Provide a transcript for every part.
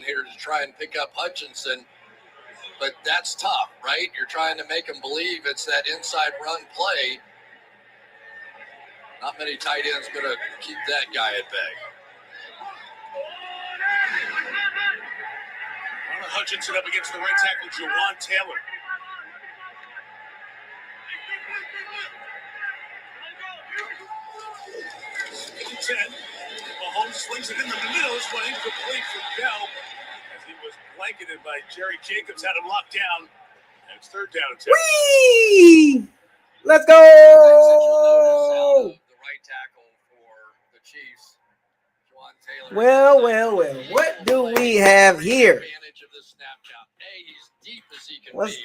here to try and pick up Hutchinson, but that's tough, right? You're trying to make them believe it's that inside run play. Not many tight ends going to keep that guy at bay. Hutchinson up against the right tackle, Jawan Taylor. Mahomes slings it in the middle. It's one incomplete for Bell as he was blanketed by Jerry Jacobs, had him locked down. And it's third down and 10. Whee! Let's go! The right tackle for the Chiefs, Jawan Taylor. Well. What do we have here?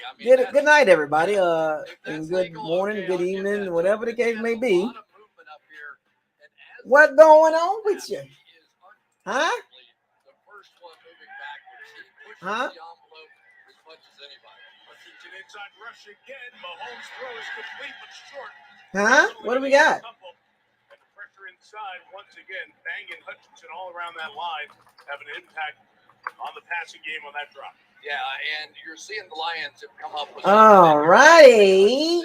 Good night, everybody. And good morning, good evening, whatever the case may be. What's going on with you? Huh? Huh? Huh? What do we got? Pressure inside once again, banging Hutchinson all around that line, having an impact on the passing game on that drop. Yeah, and you're seeing the Lions have come up with. All righty,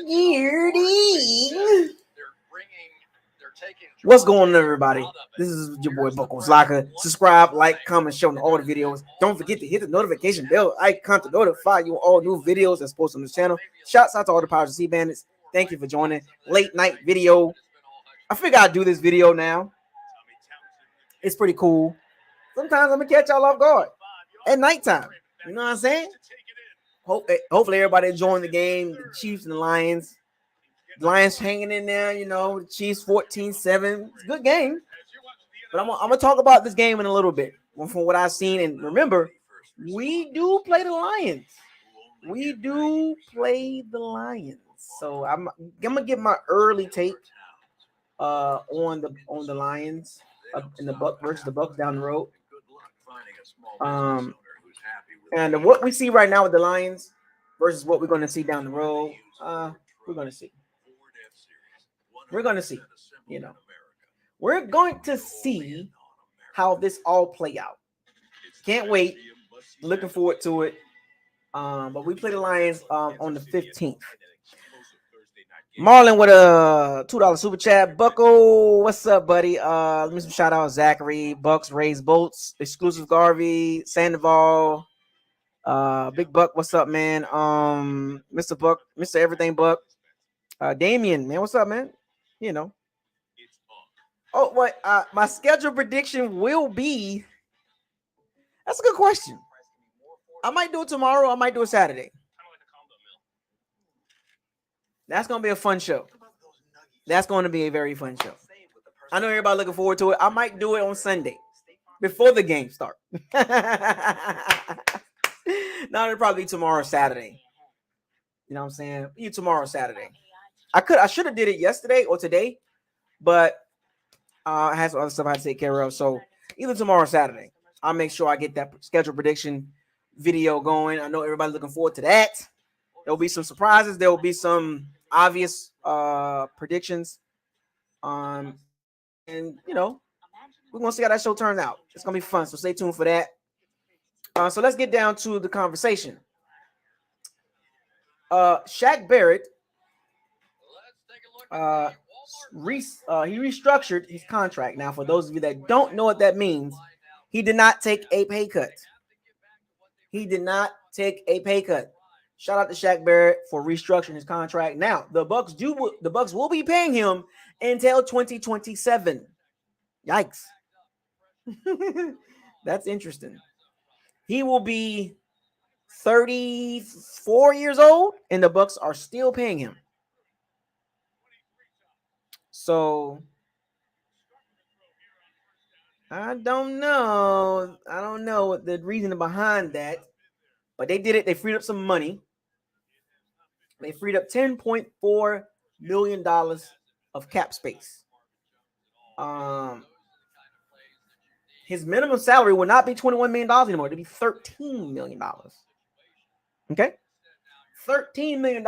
what's going on, everybody? This is your boy Buckles Locker. Subscribe, like, comment, share on all the videos. Don't forget to hit the notification bell icon to notify you all new videos that's posted on this channel. Shouts out to all the Powers of Sea Bandits. Thank you for joining. Late night video. I figure I'd do this video now. It's pretty cool. Sometimes I'm gonna catch y'all off guard at nighttime. You know what I'm saying? Hopefully everybody enjoying the game. The Chiefs and the Lions. The Lions hanging in there, you know. The Chiefs 14-7. It's a good game. But I'm gonna talk about this game in a little bit from what I've seen. And remember, we do play the Lions. So I'm gonna get my early take on the Lions in the Bucs versus the Bucs down the road. And what we see right now with the Lions versus what we're going to see down the road, we're going to see. You know, we're going to see how this all play out. Can't wait. Looking forward to it. But we play the Lions on the 15th. Marlon with a $2 super chat. Bucko, what's up, buddy? Let me some shout out Zachary, Bucks, Raise Bolts, Exclusive Garvey, Sandoval, Big Buck, what's up, man? Mr. Buck, Mr. Everything Buck, Damien, man, what's up, man? You know. Oh, what? My schedule prediction will be. That's a good question. I might do it tomorrow. I might do it Saturday. That's going to be a fun show. That's going to be a very fun show. I know everybody looking forward to it. I might do it on Sunday before the game start. No, it'll probably be tomorrow, Saturday. You know what I'm saying? Be tomorrow, Saturday. I should have did it yesterday or today, but I had some other stuff I had to take care of. So either tomorrow or Saturday, I'll make sure I get that schedule prediction video going. I know everybody's looking forward to that. There'll be some surprises. There will be some obvious predictions. And you know, we're gonna see how that show turns out. It's gonna be fun. So stay tuned for that. So let's get down to the conversation. Shaq Barrett, he restructured his contract. Now, for those of you that don't know what that means, he did not take a pay cut. Shout out to Shaq Barrett for restructuring his contract. Now, the Bucs will be paying him until 2027. Yikes. That's interesting. He will be 34 years old, and the Bucs are still paying him. So I don't know the reason behind that, but they did it. They freed up some money. They freed up $10.4 million of cap space. His minimum salary will not be $21 million anymore. It'll be $13 million. Okay? $13 million.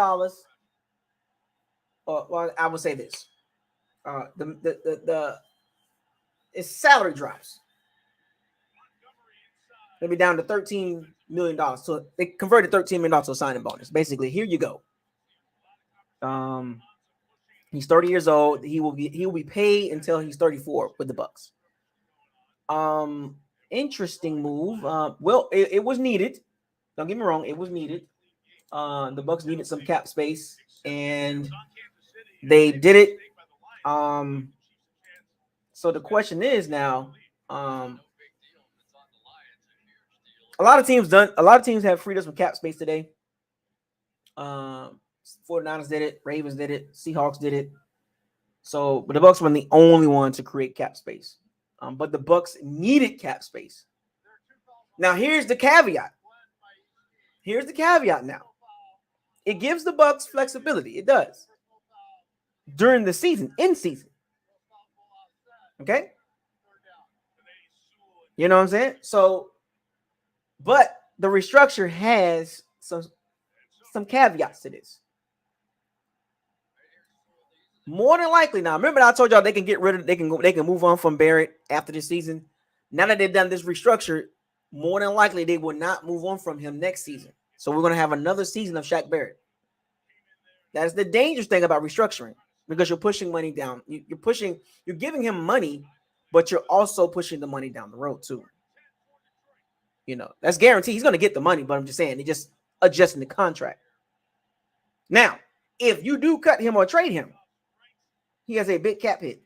Well, I would say this. His salary drops. They'll be down to $13 million. So they converted $13 million to a signing bonus. Basically, here you go. He's 30 years old. He will be paid until he's 34 with the Bucs. Interesting move. Well, it was needed. Don't get me wrong, it was needed. The Bucs needed some cap space, and they did it. So the question is now, a lot of teams have freed up some cap space today. 49ers did it, Ravens did it, Seahawks did it. So, but the Bucs were the only one to create cap space. But the Bucs needed cap space. Now, here's the caveat. Now. It gives the Bucs flexibility. It does. During the season, in season. Okay? You know what I'm saying? So, but the restructure has some caveats to this. More than likely, now remember I told y'all they can get rid of, they can move on from Barrett after this season. Now that they've done this restructure, more than likely they will not move on from him next season. So we're going to have another season of Shaq Barrett. That's the dangerous thing about restructuring, because you're pushing money down. You're giving him money, but you're also pushing the money down the road too. You know, that's guaranteed. He's going to get the money, but I'm just saying, they just adjusting the contract. Now, if you do cut him or trade him, he has a big cap hit.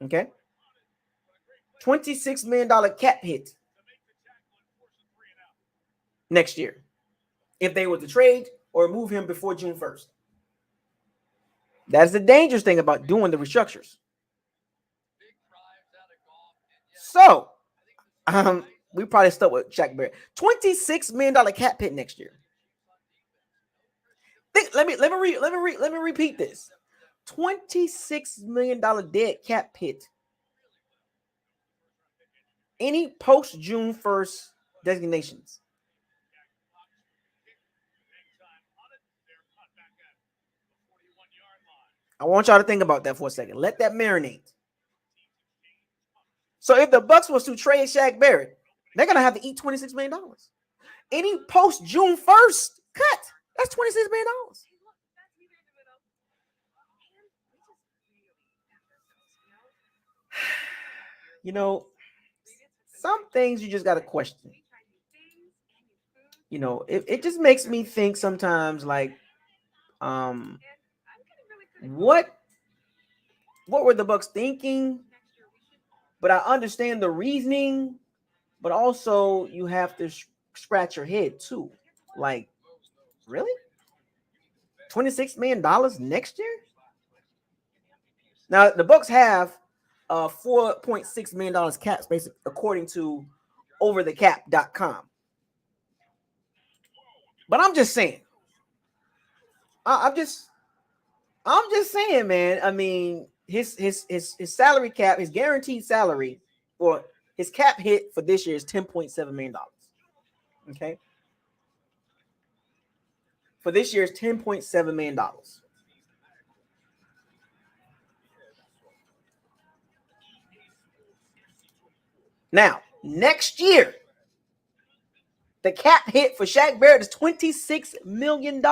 Okay. $26 million cap hit next year if they were to trade or move him before June 1st. That's the dangerous thing about doing the restructures. So, we probably stuck with Shaq Barrett. $26 million cap hit next year. Let me repeat this. $26 million dead cap hit. Any post June 1st designations. I want y'all to think about that for a second. Let that marinate. So if the Bucs was to trade Shaq Barrett, they're gonna have to eat $26 million. Any post June 1st cut, that's $26 million. You know, some things you just got to question. You know, it just makes me think sometimes, like, what were the Bucs thinking? But I understand the reasoning, but also you have to scratch your head too. Like, really? $26 million next year? Now the Bucs have $4.6 million cap space according to overthecap.com. But I'm just saying. I'm just saying, man. I mean, his salary cap, his guaranteed salary, or his cap hit for this year is $10.7 million. Okay. For this year is $10.7 million. Now, next year, the cap hit for Shaq Barrett is $26 million.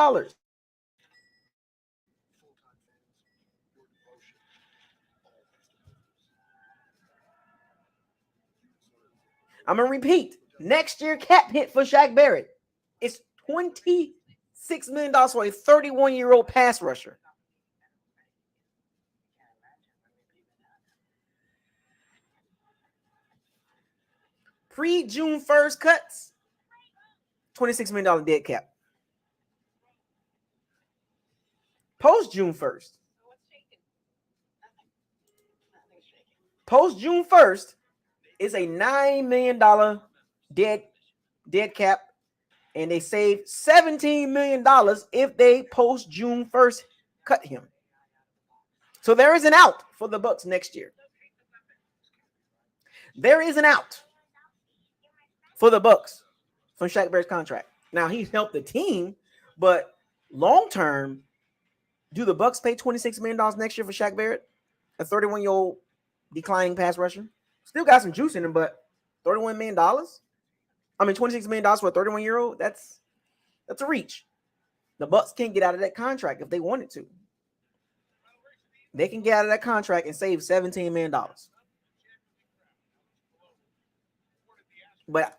I'm going to repeat. Next year, cap hit for Shaq Barrett is $26 million for a 31-year-old pass rusher. Pre-June 1st cuts, $26 million dead cap. Post-June 1st. Post-June 1st is a $9 million dead cap, and they save $17 million if they post-June 1st cut him. So there is an out for the Bucs next year. There is an out for the Bucs from Shaq Barrett's contract. Now, he's helped the team, but long term, do the Bucs pay $26 million next year for Shaq Barrett, a 31-year-old declining pass rusher. Still got some juice in him, but $31 million. I mean, $26 million for a 31-year-old. That's a reach. The Bucs can't get out of that contract if they wanted to. They can get out of that contract and save $17 million. But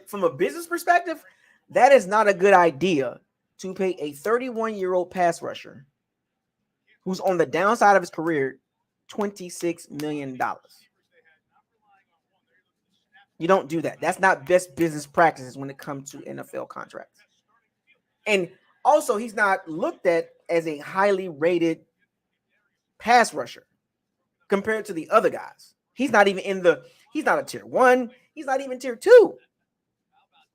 from a business perspective, that is not a good idea to pay a 31-year-old pass rusher who's on the downside of his career $26 million. You don't do that. That's not best business practices when it comes to NFL contracts. And also, he's not looked at as a highly rated pass rusher compared to the other guys. He's not even he's not a tier 1. He's not even tier 2.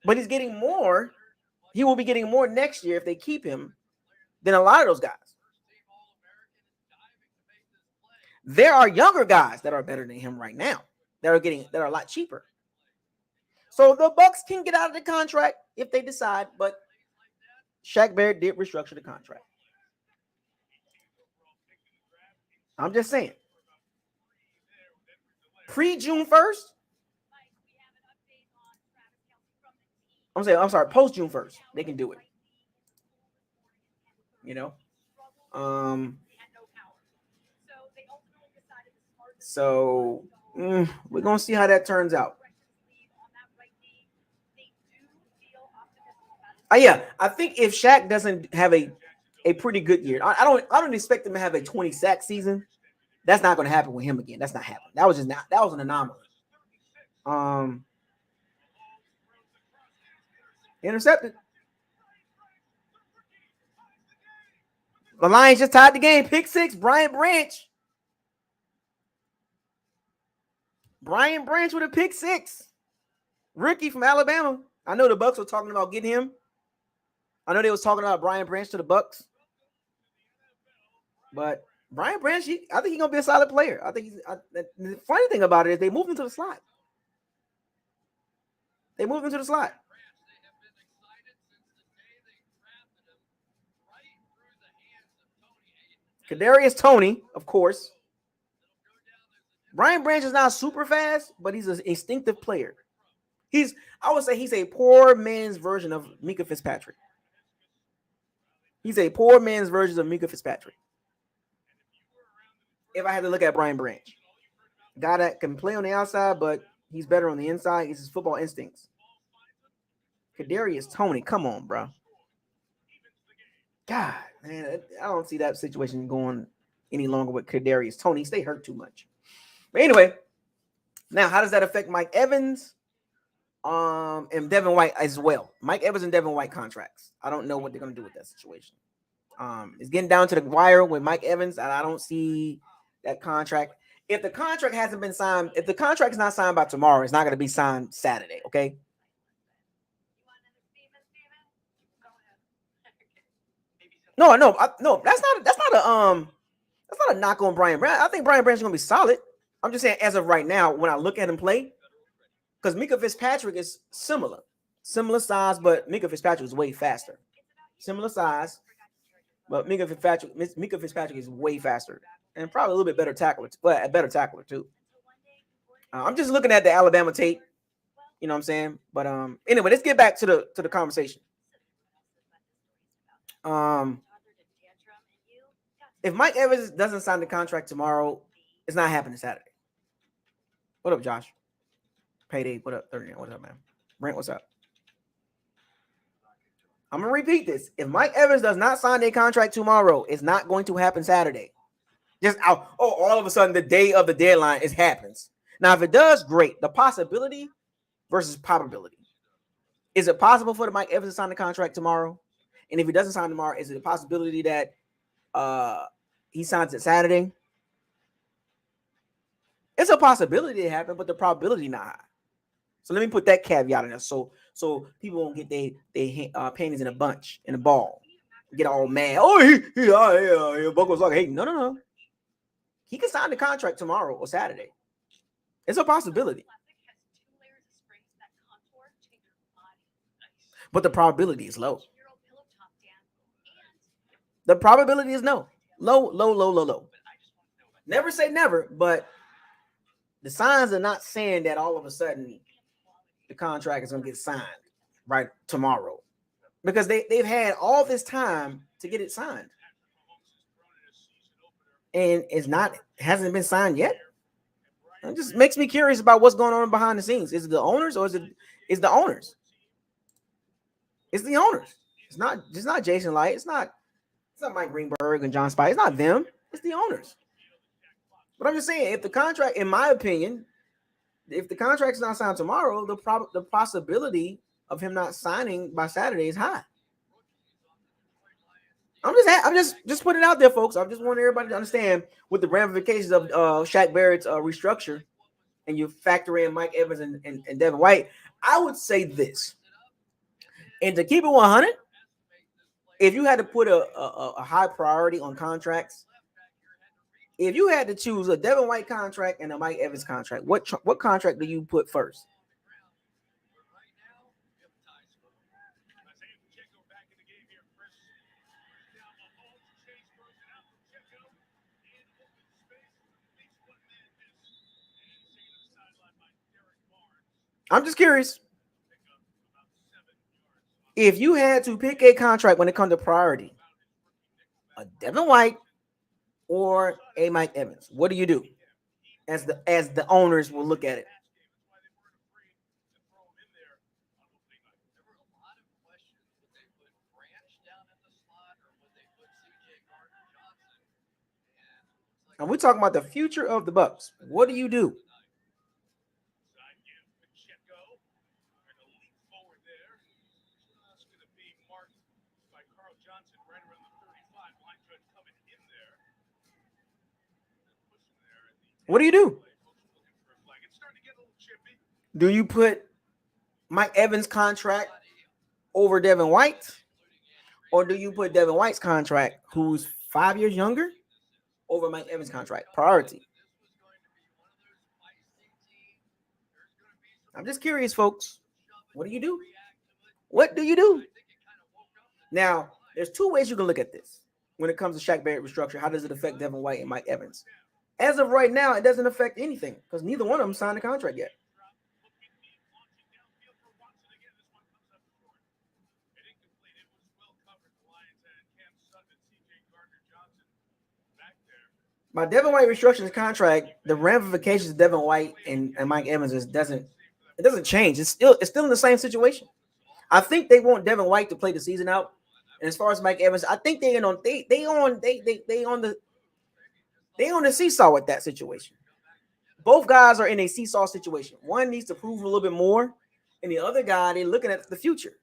But he's getting more. He will be getting more next year if they keep him than a lot of those guys. There are younger guys that are better than him right now that are a lot cheaper. So the Bucs can get out of the contract if they decide, but Shaq Barrett did restructure the contract. I'm just saying. Pre-June 1st. I'm sorry, post-June 1st. They can do it. You know? So we're going to see how that turns out. Yeah, I think if Shaq doesn't have a pretty good year, I don't expect him to have a 20 sack season. That's not going to happen with him again. That's not happening. That was an anomaly. Intercepted. The Lions just tied the game. Pick 6, Brian Branch. Brian Branch with a pick 6. Rookie from Alabama. I know the Bucs were talking about getting him. I know they was talking about Brian Branch to the Bucs. But Brian Branch, I think he's going to be a solid player. I think the funny thing about it is they moved him to the slot. Kadarius Toney, of course. Brian Branch is not super fast, but he's an instinctive player. I would say he's a poor man's version of Mika Fitzpatrick. He's a poor man's version of Mika Fitzpatrick. If I had to look at Brian Branch. Guy that can play on the outside, but he's better on the inside. It's his football instincts. Kadarius Toney, come on, bro. God, man, I don't see that situation going any longer with Kadarius Toney. They hurt too much. But anyway, now how does that affect Mike Evans and Devin White as well? Mike Evans and Devin White contracts. I don't know what they're going to do with that situation. It's getting down to the wire with Mike Evans, and I don't see that contract. If the contract hasn't been signed, if the contract is not signed by tomorrow, it's not going to be signed Saturday, okay? No, that's not a knock on Brian Branch. I think Brian Branch is going to be solid. I'm just saying, as of right now, when I look at him play, because Mika Fitzpatrick is similar size, but Mika Fitzpatrick is way faster. Similar size, but Mika Fitzpatrick is way faster and probably a little bit better tackler, but a better tackler too. I'm just looking at the Alabama tape, you know what I'm saying? But anyway, let's get back to the conversation. If Mike Evans doesn't sign the contract tomorrow, it's not happening Saturday. What up, Josh? Payday. What up, 30? What's up, man? Brent, what's up? I'm going to repeat this. If Mike Evans does not sign a contract tomorrow, it's not going to happen Saturday. All of a sudden, the day of the deadline, it happens. Now, if it does, great. The possibility versus probability. Is it possible for the Mike Evans to sign the contract tomorrow? And if he doesn't sign tomorrow, is it a possibility that he signs it Saturday? It's a possibility to happen, but the probability not high. So let me put that caveat in there, so people won't get their panties in a bunch, in a ball, get all mad. Oh, Buck was like, hey, no. He can sign the contract tomorrow or Saturday. It's a possibility. But the probability is low. The probability is low. Low. Never say never, but the signs are not saying that all of a sudden the contract is going to get signed right tomorrow, because they've had all this time to get it signed, and hasn't been signed yet. It just makes me curious about what's going on behind the scenes. Is it the owners, or is the owners? It's the owners. It's not Jason Light. It's not Mike Greenberg and John Spike. It's not them. It's the owners. But I'm just saying, if the contract, in my opinion, if the contract is not signed tomorrow, the possibility of him not signing by Saturday is high. I'm just putting it out there, folks. I just want everybody to understand what the ramifications of Shaq Barrett's restructure, and you factor in Mike Evans and Devin White. I would say this, and to keep it 100, if you had to put a high priority on contracts, if you had to choose a Devin White contract and a Mike Evans contract, what contract do you put first? I'm just curious. If you had to pick a contract when it comes to priority, a Devin White or a Mike Evans, what do you do? As the owners will look at it. And we're talking about the future of the Bucs. What do you do? What do you do? Do you put Mike Evans' contract over Devin White? Or do you put Devin White's contract, who's 5 years younger, over Mike Evans' contract? Priority. I'm just curious, folks. What do you do? What do you do? Now, there's two ways you can look at this when it comes to Shaq Barrett restructure. How does it affect Devin White and Mike Evans? As of right now, it doesn't affect anything because neither one of them signed a contract yet. By Devin White restructuring his contract, the ramifications of Devin White and Mike Evans doesn't change. It's still in the same situation. I think they want Devin White to play the season out, and as far as Mike Evans, I think they on the seesaw with that situation. Both guys are in a seesaw situation. One needs to prove a little bit more, and the other guy, they're looking at the future.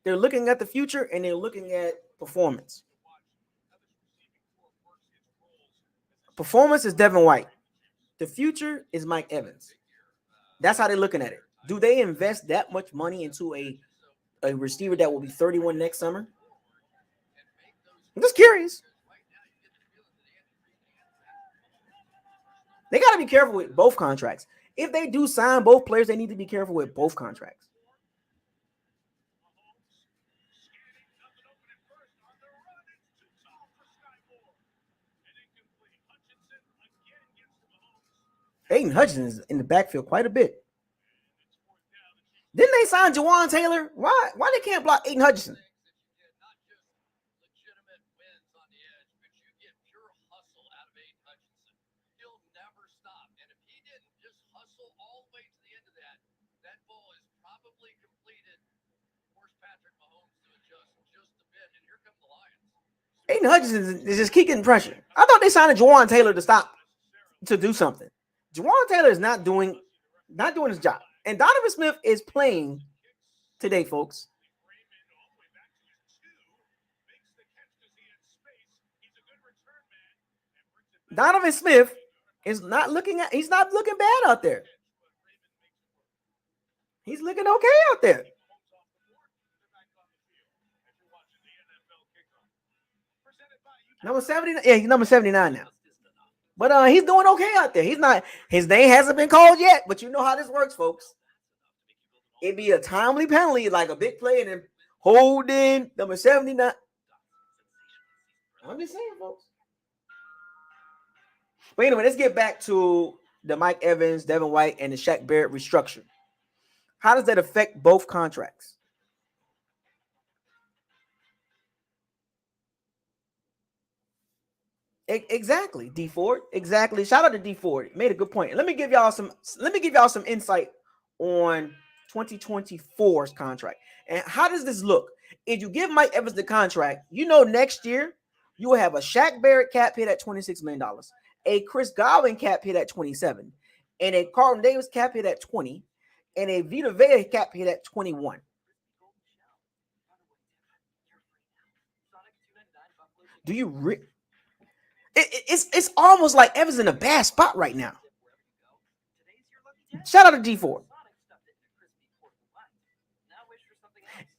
They're looking at the future, and they're looking at performance. Performance is Devin White. The future is Mike Evans. That's how they're looking at it. Do they invest that much money into a receiver that will be 31 next summer? I'm just curious. They got to be careful with both contracts. If they do sign both players, they need to be careful with both contracts. Aiden Hutchinson is in the backfield quite a bit. Didn't they sign Jawan Taylor? Why they can't block Aiden Hutchinson? Aiden Hutchinson is just keep getting pressure. I thought they signed Jawan Taylor to do something. Jawan Taylor is not doing his job. And Donovan Smith is playing today, folks. Donovan Smith is he's not looking bad out there. He's looking okay out there. Number 79. Yeah, he's number 79 now. But he's doing okay out there. His name hasn't been called yet, but you know how this works, folks. It'd be a timely penalty, like a big play, and then holding number 79. I'm just saying, folks. But anyway, let's get back to the Mike Evans, Devin White, and the Shaq Barrett restructure. How does that affect both contracts? Exactly, D Ford. Exactly. Shout out to D Ford. Made a good point. Let me give y'all some insight on 2024's contract. And how does this look? If you give Mike Evans the contract, next year you will have a Shaq Barrett cap hit at $26 million, a Chris Godwin cap hit at 27, and a Carlton Davis cap hit at 20, and a Vita Vea cap hit at 21. Do you it's almost like Evans in a bad spot right now. Shout out to D4.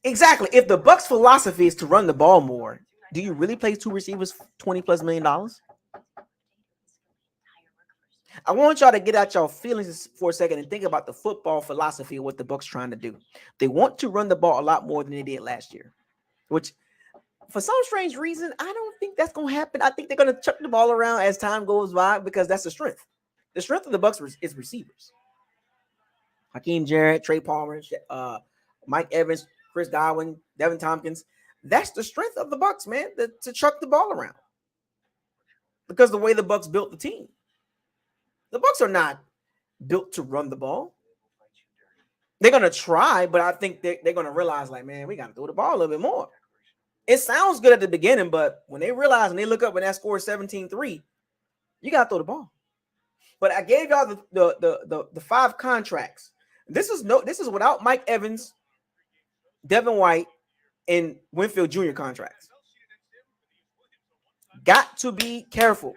Exactly. If the Bucs philosophy is to run the ball more, do you really play two receivers $20+ million? I want y'all to get out your feelings for a second and think about the football philosophy of what the Bucs trying to do. They want to run the ball a lot more than they did last year, which for some strange reason, I don't think that's going to happen. I think they're going to chuck the ball around as time goes by because that's the strength. The strength of the Bucs is receivers. Hakeem Jarrett, Trey Palmer, Mike Evans, Chris Godwin, Devin Tompkins. That's the strength of the Bucs, man, to chuck the ball around. Because the way the Bucs built the team. The Bucs are not built to run the ball. They're going to try, but I think they're going to realize, like, man, we got to throw the ball a little bit more. It sounds good at the beginning, but when they realize and they look up and that score is 17-3, you got to throw the ball. But I gave y'all the 5 contracts. This is without Mike Evans, Devin White, and Winfield Jr. contracts. Got to be careful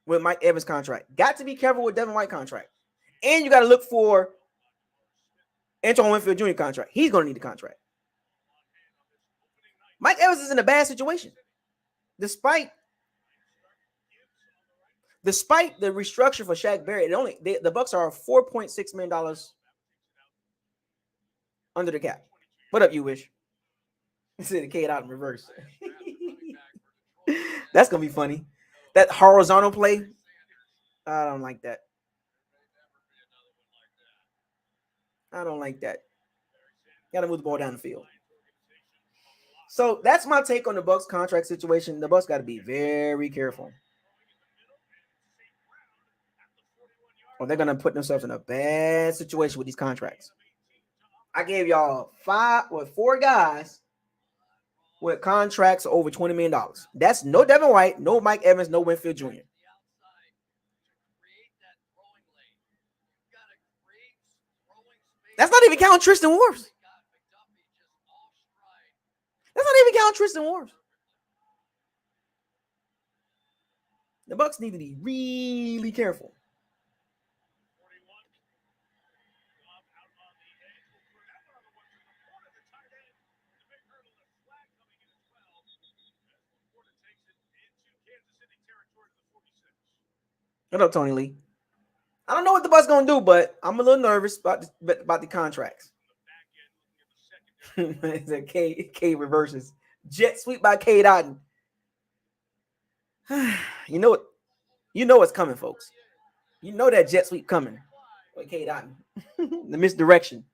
with Mike Evans contract. Got to be careful with Devin White contract. And you got to look for Antoine Winfield Jr. contract. He's going to need the contract. Mike Evans is in a bad situation. Despite the restructure for Shaq Barrett, the Bucs are $4.6 million under the cap. What up, you wish? It's in the K out in reverse. That's gonna be funny. That horizontal play, I don't like that. I don't like that. Got to move the ball down the field. So that's my take on the Bucs contract situation. The Bucs got to be very careful, or they're gonna put themselves in a bad situation with these contracts. I gave y'all 4 guys with contracts over $20 million. That's no Devin White, no Mike Evans, no Winfield Jr. That's not even counting Tristan Wirfs. That's not even counting Tristan Wirfs. The Bucs need to be really careful. What up, Tony Lee? I don't know what the Bucs gonna do, but I'm a little nervous about the contracts. It's a K reverses. Jet sweep by K Dotton. You know what's coming, folks. You know that jet sweep coming. With K Dotton. The misdirection.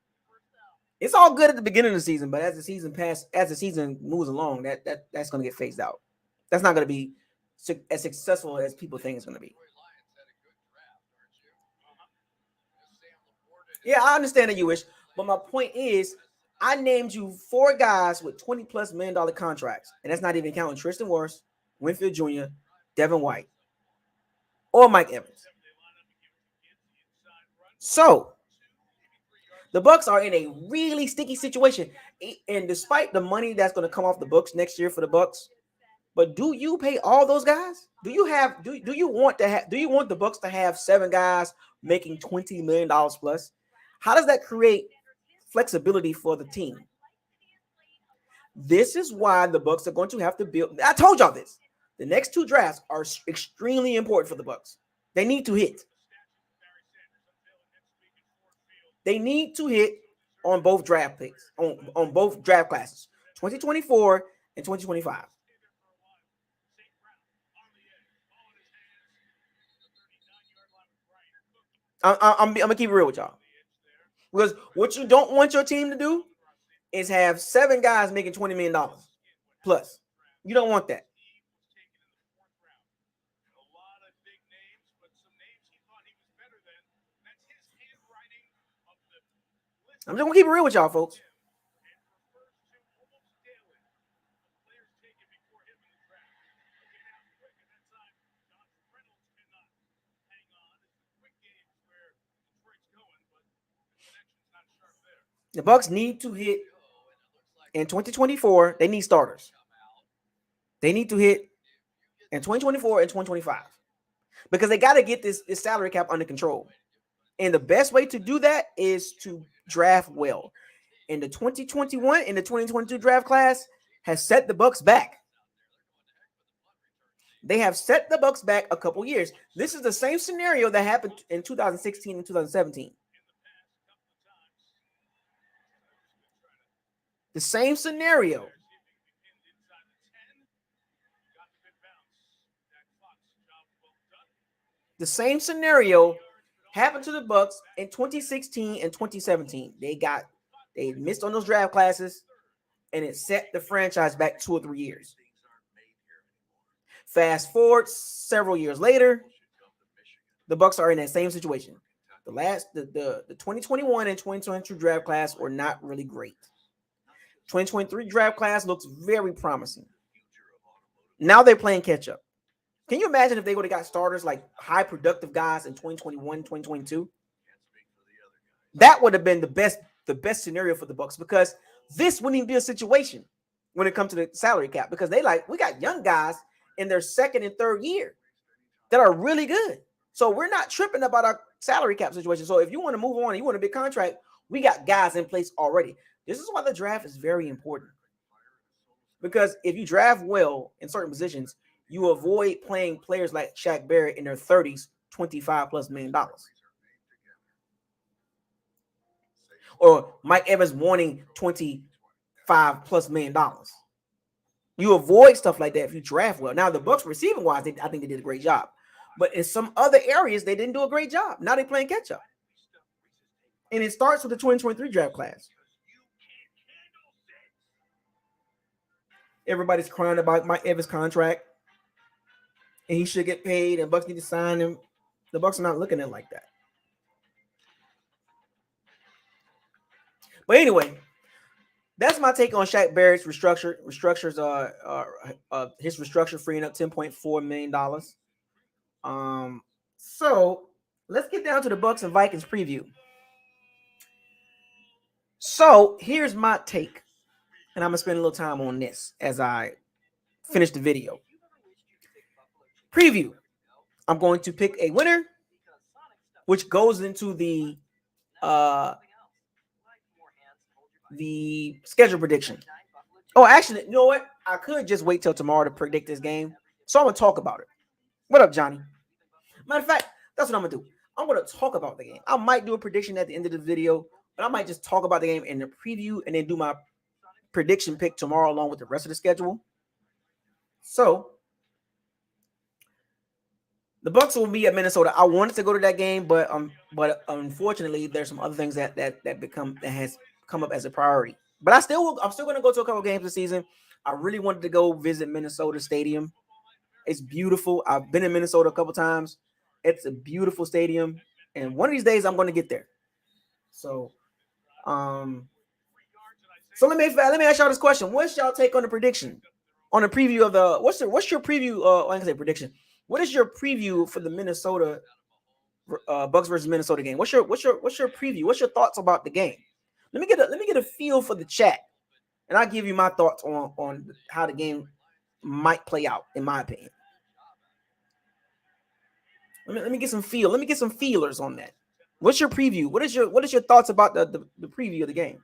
It's all good at the beginning of the season, but as the season moves along, that's gonna get phased out. That's not gonna be as successful as people think it's gonna be. Yeah, I understand that you wish, but my point is, I named you 4 guys with $20+ million contracts, and that's not even counting Tristan Wirfs, Winfield Jr., Devin White, or Mike Evans. So the Bucs are in a really sticky situation, and despite the money that's going to come off the books next year for the Bucs, but do you pay all those guys? Do you want the Bucs to have 7 guys making $20 million plus? How does that create flexibility for the team? This is why the Bucs are going to have to build. I told y'all this. The next 2 drafts are extremely important for the Bucs. They need to hit. They need to hit on both draft picks, on both draft classes, 2024 and 2025. I'm gonna keep it real with y'all, because what you don't want your team to do is have 7 guys making $20 million plus. You don't want that. I'm just gonna keep it real with y'all, folks. The Bucs need to hit in 2024. They need starters. They need to hit in 2024 and 2025 because they got to get this salary cap under control. And the best way to do that is to draft well. And the 2021 and the 2022 draft class has set the Bucs back. They have set the Bucs back a couple years. This is the same scenario that happened in 2016 and 2017. The same scenario. The same scenario happened to the Bucs in 2016 and 2017. They missed on those draft classes, and it set the franchise back 2 or 3 years. Fast forward several years later, the Bucs are in that same situation. The 2021 and 2022 draft class were not really great. 2023 draft class looks very promising. Now they're playing catch up. Can you imagine if they would have got starters like high productive guys in 2021, 2022? That would have been the best scenario for the Bucs, because this wouldn't even be a situation when it comes to the salary cap, because we got young guys in their second and third year that are really good. So we're not tripping about our salary cap situation. So if you want to move on and you want a big contract, we got guys in place already. This is why the draft is very important. Because if you draft well in certain positions, you avoid playing players like Shaq Barrett in their 30s, $25+ million. Or Mike Evans wanting $25+ million. You avoid stuff like that if you draft well. Now, the Bucs receiving wise, I think they did a great job. But in some other areas, they didn't do a great job. Now they're playing catch up. And it starts with the 2023 draft class. Everybody's crying about Mike Evans' contract, and he should get paid, and Bucs need to sign him. The Bucs are not looking at it like that. But anyway, that's my take on Shaq Barrett's restructures. His restructure freeing up $10.4 million. So let's get down to the Bucs and Vikings preview. So here's my take, and I'm gonna spend a little time on this as I finish the video. Preview. I'm going to pick a winner, which goes into the schedule prediction. Oh, actually, you know what? I could just wait till tomorrow to predict this game. So I'm gonna talk about it. What up, Johnny? Matter of fact, that's what I'm gonna do. I'm gonna talk about the game. I might do a prediction at the end of the video, but I might just talk about the game in the preview and then do my prediction pick tomorrow along with the rest of the schedule. So the Bucs will be at Minnesota. I wanted to go to that game, but unfortunately, there's some other things that has come up as a priority. But I'm still going to go to a couple games this season. I really wanted to go visit Minnesota Stadium. It's beautiful. I've been in Minnesota a couple times. It's a beautiful stadium, and one of these days I'm going to get there. So, so let me ask y'all this question: what's y'all take on the prediction, on the preview of the what's your preview? I can say prediction. What is your preview for the Minnesota Bucs versus Minnesota game? What's your preview? What's your thoughts about the game? Let me get a feel for the chat, and I'll give you my thoughts on how the game might play out, in my opinion. Let me get some feel. Let me get some feelers on that. What's your preview? What is your thoughts about the preview of the game?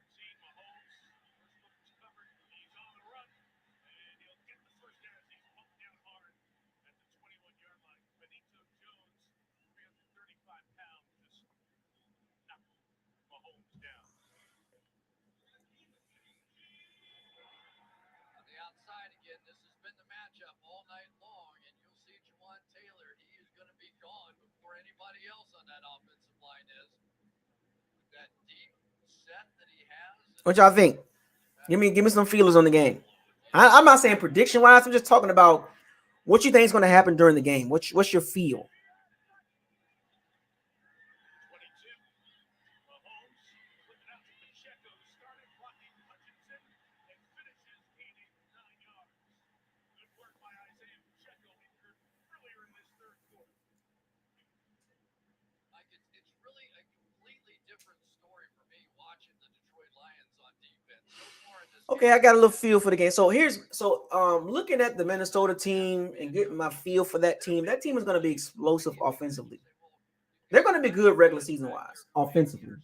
this has been the matchup all night long, and you'll see Juwan Taylor. He is going to be gone before anybody else on that offensive line is. That deep set that he has. What y'all think? Give me some feelers on the game. I'm not saying prediction wise. I'm just talking about what you think is going to happen during the game. What's your feel? It's really a completely different story for me watching the Detroit Lions on defense so far in this Okay, game. I got a little feel for the game. So looking at the Minnesota team and getting my feel for that team is going to be explosive offensively. They're going to be good regular season wise offensively.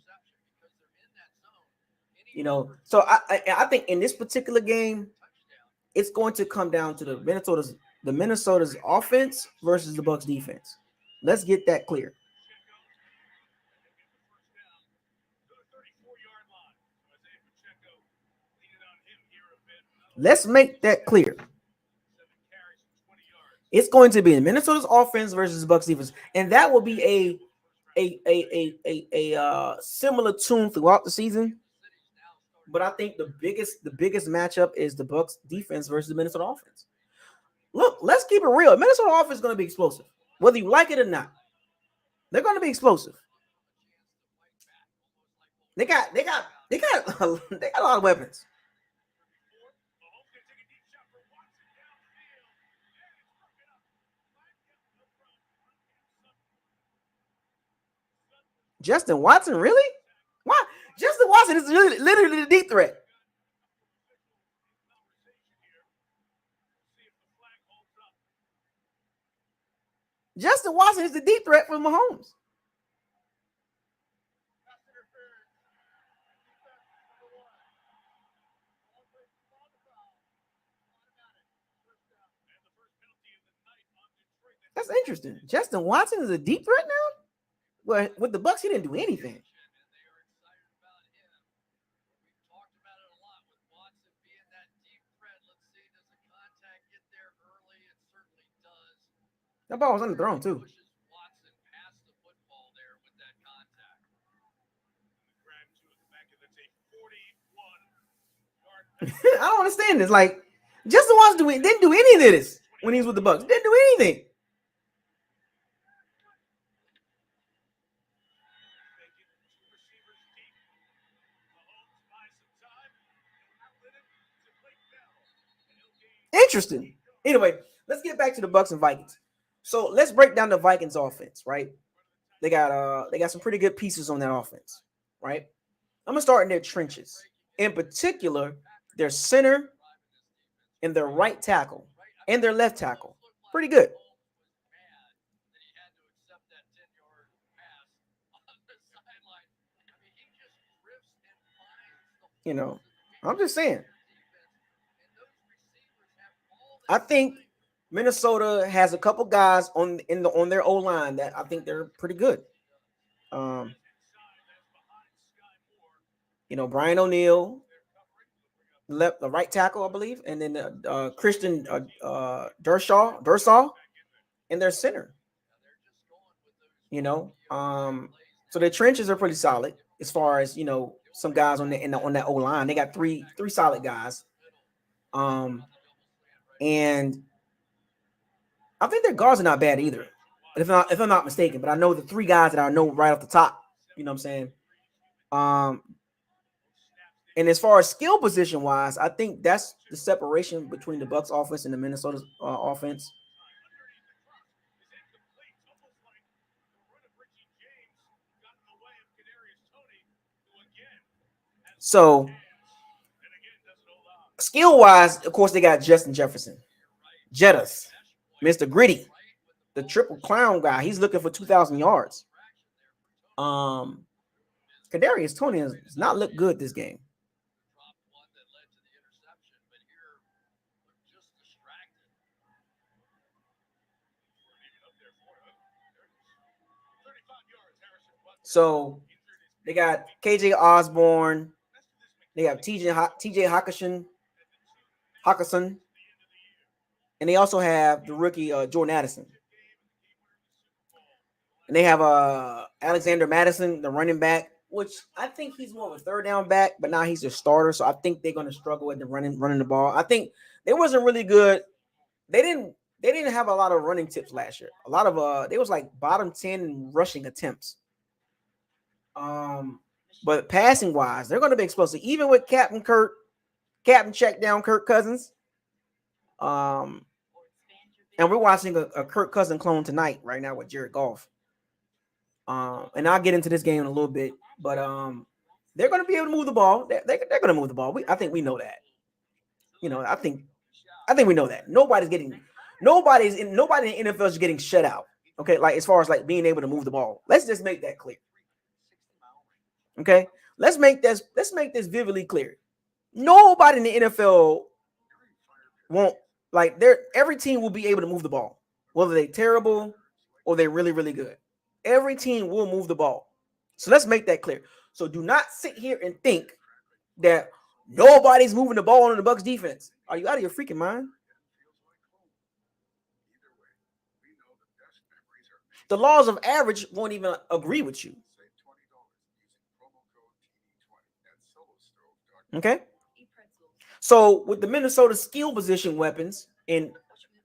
You know, so I think in this particular game, it's going to come down to the Minnesota's offense versus the Bucs defense. Let's get that clear. Let's make that clear. It's going to be Minnesota's offense versus Bucs defense, and that will be a similar tune throughout the season. But I think the biggest matchup is the Bucs defense versus the Minnesota offense. Look, let's keep it real. Minnesota offense is going to be explosive, whether you like it or not. They're going to be explosive. They got a lot of weapons. Justin Watson, really? Why? Justin Watson is literally the deep threat. Justin Watson is the deep threat for Mahomes. That's interesting. Justin Watson is a deep threat now? Well, with the Bucs, he didn't do anything. That ball was underthrown too. I don't understand this. Like, Justin Watson didn't do any of this when he was with the Bucs. Didn't do anything. Interesting. Anyway, let's get back to the Bucs and Vikings. So let's break down the Vikings offense, right? They got some pretty good pieces on that offense, right? I'm gonna start in their trenches. In particular, their center and their right tackle and their left tackle. Pretty good. You know, I'm just saying. I think Minnesota has a couple guys on their O line that I think they're pretty good. Brian O'Neill, the right tackle, I believe, and then Christian Dursall, and their center. So their trenches are pretty solid as far as some guys on that O line. They got three solid guys. And I think their guards are not bad either, if I'm not mistaken. But I know the three guys that I know right off the top. You know what I'm saying? And as far as skill position wise, I think that's the separation between the Bucs offense and the Minnesota offense. So skill wise, of course, they got Justin Jefferson, Jettas, Mr. Gritty, the triple clown guy. He's looking for 2,000 yards. Kadarius Toney has not looked good this game. So they got KJ Osborne. They have TJ Hawkinson. and they also have the rookie Jordan Addison. And they have Alexander Madison, the running back, which I think he's more of a third down back, but now he's a starter. So I think they're going to struggle with the running the ball. I think they wasn't really good. They didn't have a lot of running tips last year. A lot of they was like bottom 10 in rushing attempts. But passing wise, they're going to be explosive, even with Captain check down Kirk Cousins. And we're watching a Kirk Cousins clone tonight right now with Jared Goff. And I'll get into this game in a little bit, but they're going to be able to move the ball. They're going to move the ball. I think we know that. I think we know that. Nobody in the NFL is getting shut out. Okay, like as far as like being able to move the ball. Let's just make that clear. Okay, let's make this vividly clear. Nobody in the NFL won't every team will be able to move the ball, whether they're terrible or they're really, really good. Every team will move the ball. So let's make that clear. So do not sit here and think that nobody's moving the ball on the Bucs defense. Are you out of your freaking mind? The laws of average won't even agree with you. Okay? So with the Minnesota skill position weapons and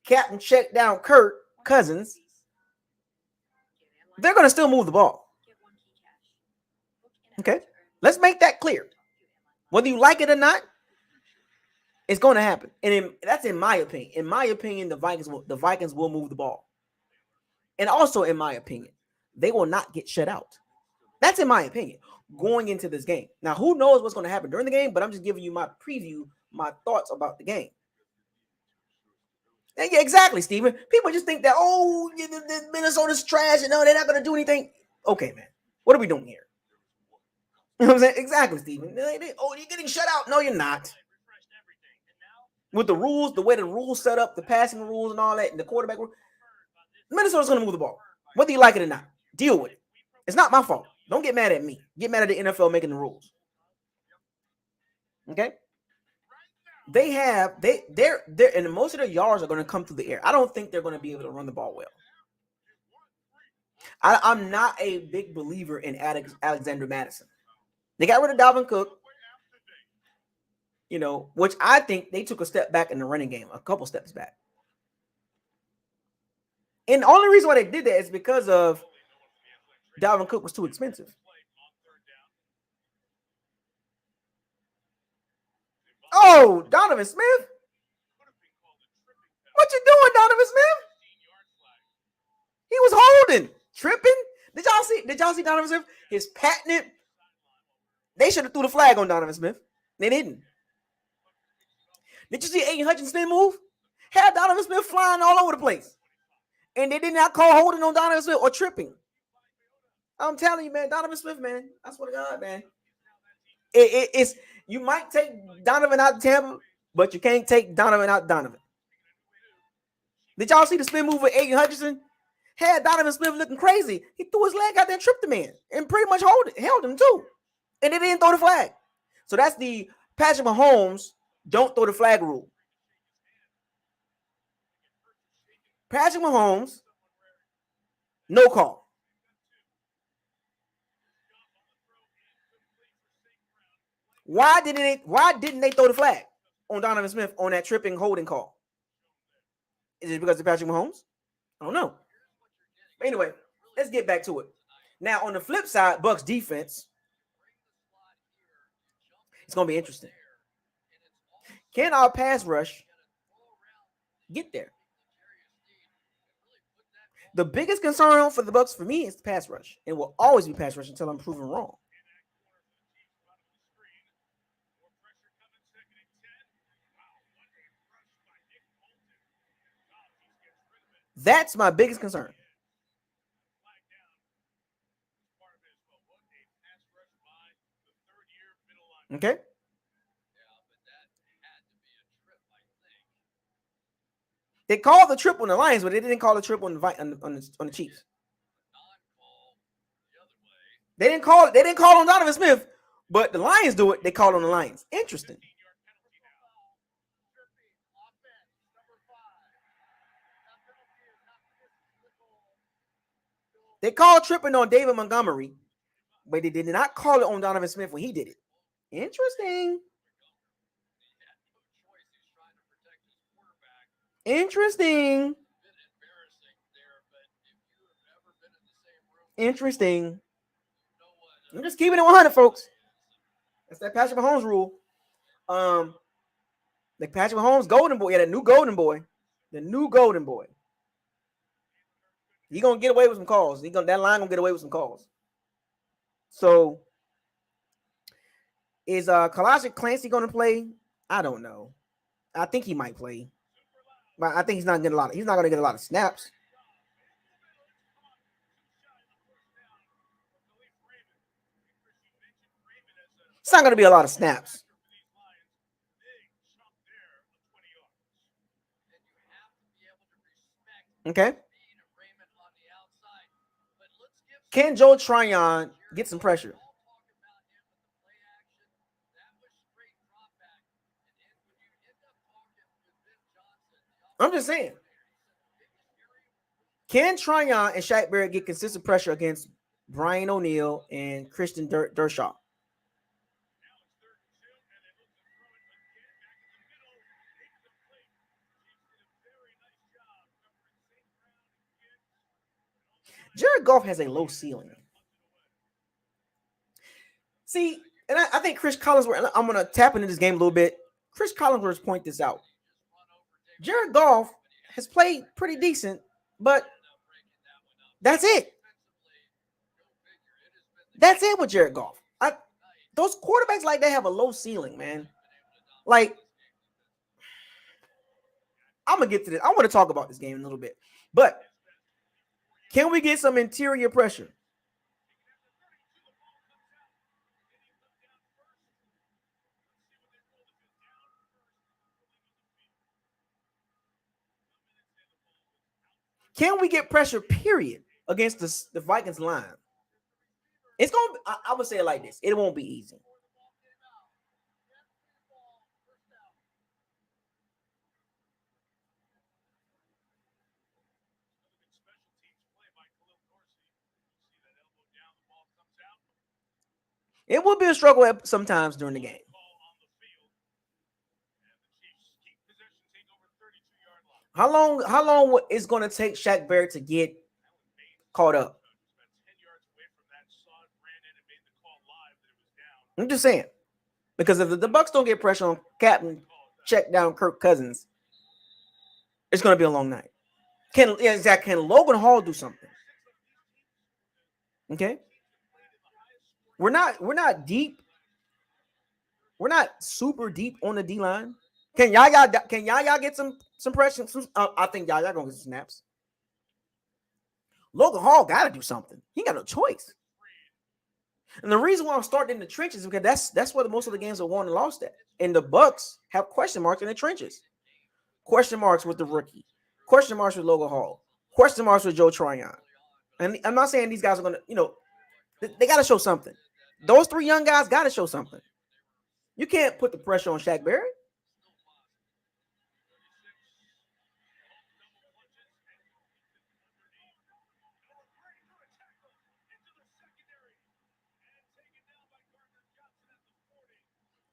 Captain check down Kirk Cousins, they're going to still move the ball. Okay? Let's make that clear. Whether you like it or not, it's going to happen. And that's in my opinion. In my opinion, the Vikings will move the ball. And also, in my opinion, they will not get shut out. That's in my opinion, going into this game. Now, who knows what's going to happen during the game, but I'm just giving you my preview, my thoughts about the game. And yeah, exactly, Steven. People just think that, the Minnesota's trash and no, they're not going to do anything. Okay, man. What are we doing here? You know what I'm saying? Exactly, Steven. You're getting shut out. No, you're not. With the rules, the way the rules set up, the passing rules and all that, and the quarterback rule, Minnesota's going to move the ball. Whether you like it or not, deal with it. It's not my fault. Don't get mad at me. Get mad at the NFL making the rules. Okay? They're and most of their yards are going to come through the air. I don't think they're going to be able to run the ball well. I'm not a big believer in Alexander Madison. They got rid of Dalvin Cook, which I think they took a step back in the running game, a couple steps back. And the only reason why they did that is because of Dalvin Cook was too expensive. Oh, Donovan Smith? What you doing, Donovan Smith? He was holding, tripping. Did y'all see Donovan Smith? His patented. They should have threw the flag on Donovan Smith. They didn't. Did you see Aiden Hutchinson move? Had Donovan Smith flying all over the place. And they did not call holding on Donovan Smith or tripping. I'm telling you, man, Donovan Smith, man. I swear to God, man. It's you might take Donovan out of Tampa, but you can't take Donovan out of Donovan. Did y'all see the spin move with Aiden Hutchinson? Had Donovan Smith looking crazy. He threw his leg out there and tripped the man and pretty much held him too. And they didn't throw the flag. So that's the Patrick Mahomes don't throw the flag rule. Patrick Mahomes, no call. Why didn't they throw the flag on Donovan Smith on that tripping holding call? Is it because of Patrick Mahomes? I don't know. But anyway, let's get back to it. Now, on the flip side, Bucs defense, it's going to be interesting. Can our pass rush get there? The biggest concern for the Bucs for me is the pass rush. It will always be pass rush until I'm proven wrong. That's my biggest concern. Okay. They called the trip on the Lions, but they didn't call the trip on the Chiefs. They didn't call on Donovan Smith, but the Lions do it. They call on the Lions. Interesting. They called tripping on David Montgomery, but they did not call it on Donovan Smith when he did it. Interesting. Interesting. Interesting. I'm just keeping it 100, folks. That's that Patrick Mahomes rule. The Patrick Mahomes golden boy. Yeah, the new golden boy. The new golden boy. He gonna get away with some calls. That line gonna get away with some calls. So is Kalashik Clancy gonna play? I don't know. I think he might play, but I think he's not gonna get a lot of snaps. It's not gonna be a lot of snaps. Okay. Can Joe Tryon get some pressure? I'm just saying. Can Tryon and Shaq Barrett get consistent pressure against Brian O'Neill and Christian Dershaw? Jared Goff has a low ceiling. See, and I think Chris Collinsworth, I'm going to tap into this game a little bit. Chris Collinsworth point this out. Jared Goff has played pretty decent, but that's it. That's it with Jared Goff. Those quarterbacks like that have a low ceiling, man. Like, I'm going to get to this. I want to talk about this game in a little bit. But can we get some interior pressure? Can we get pressure, period, against the Vikings line? It's going to, I would say it like this. It won't be easy. It will be a struggle sometimes during the game. How long is going to take Shaq Barrett to get caught up? I'm just saying. Because if the Bucs don't get pressure on Captain check down Kirk Cousins, it's going to be a long night. Can Logan Hall do something? Okay. We're not deep. We're not super deep on the D line. Can Yaya get some pressure? I think Yaya gonna get some snaps. Logan Hall got to do something. He got no choice. And the reason why I'm starting in the trenches is because that's where most of the games are won and lost at. And the Bucs have question marks in the trenches. Question marks with the rookie. Question marks with Logan Hall. Question marks with Joe Tryon. And I'm not saying these guys are gonna, they got to show something. Those three young guys got to show something. You can't put the pressure on Shaq Barrett.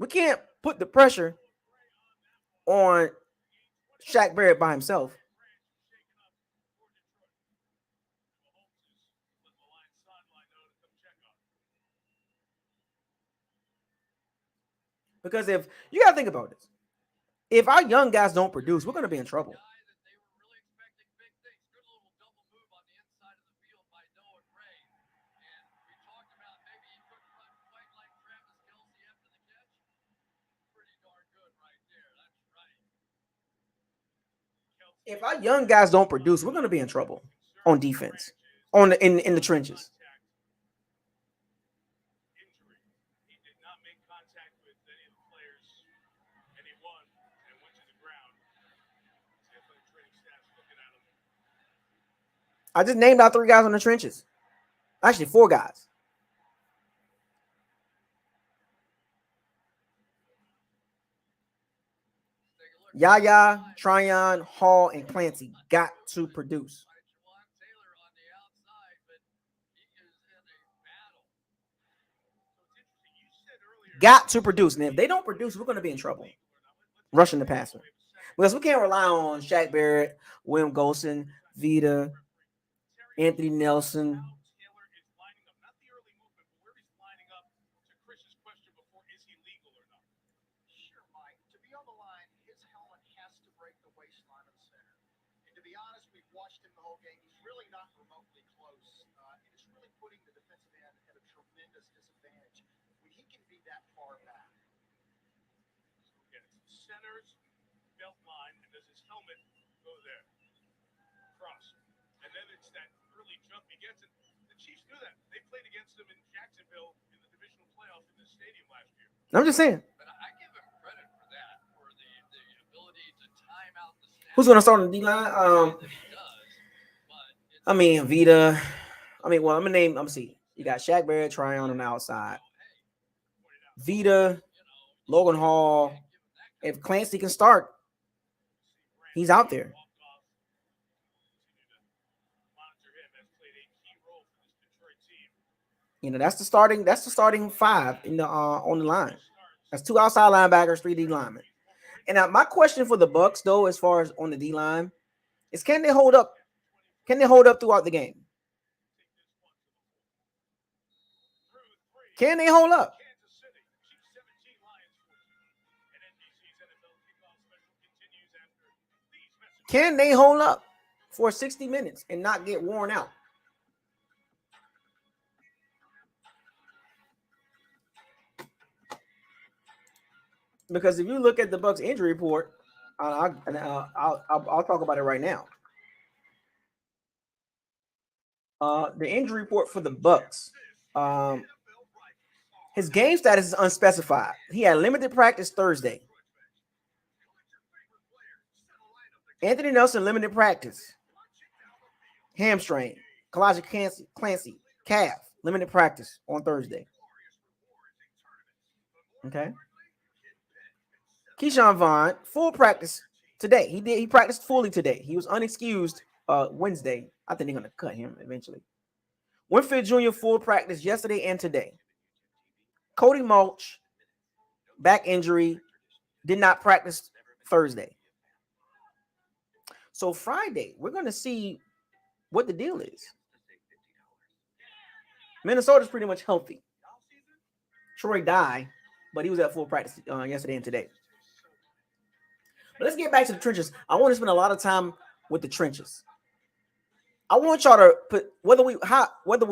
We can't put the pressure on Shaq Barrett by himself. Because if you got to think about this, if our young guys don't produce, we're going to be in trouble. If our young guys don't produce, we're going to be in trouble on defense, in the trenches. I just named out 3 guys on the trenches. Actually, 4 guys. Yaya, Tryon, Hall, and Clancy got to produce. got to produce. And if they don't produce, we're going to be in trouble rushing the passer. Because we can't rely on Shaq Barrett, William Golson, Vita, Anthony Nelson. Watched him the whole game. He's really not remotely close. And it's really putting the defensive end at a tremendous disadvantage when he can be that far back. Again, it's centers, belt line, and does his helmet go there? Cross. And then it's that early jump he gets. And the Chiefs do that. They played against him in Jacksonville in the divisional playoff in the stadium last year. I'm just saying. But I give him credit for that, for the ability to time out the snap. Who's going to start on the D-line? I mean, Vita. Well, I'm gonna see. You got Shaq Barrett, Tryon on the outside. Vita, Logan Hall. If Clancy can start, he's out there. You know, that's the starting five in the on the line. That's 2 outside linebackers, 3 D linemen. And now my question for the Bucs, though, as far as on the D line, is can they hold up? Can they hold up throughout the game? Can they hold up? Can they hold up for 60 minutes and not get worn out? Because if you look at the Bucs injury report, I'll talk about it right now. The injury report for the Bucs. His game status is unspecified. He had limited practice Thursday. Anthony Nelson, limited practice. Hamstring. Kalijah Clancy, calf, limited practice on Thursday. Okay. Keyshawn Vaughn, full practice today. He practiced fully today. He was unexcused Wednesday. I think they're going to cut him eventually. Winfield Jr., full practice yesterday and today. Cody Mulch, back injury, did not practice Thursday. So Friday, we're going to see what the deal is. Minnesota's pretty much healthy. Troy Dye, but he was at full practice yesterday and today. But let's get back to the trenches. I want to spend a lot of time with the trenches. I want y'all to put whether we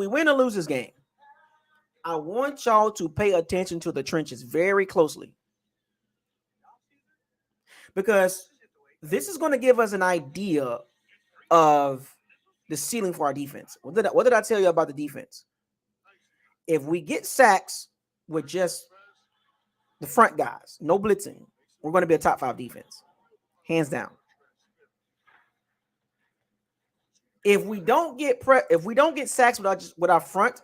win or lose this game, I want y'all to pay attention to the trenches very closely. Because this is going to give us an idea of the ceiling for our defense. What did I tell you about the defense? If we get sacks with just the front guys, no blitzing, we're going to be a top 5 defense. Hands down. If we don't get sacks with our front,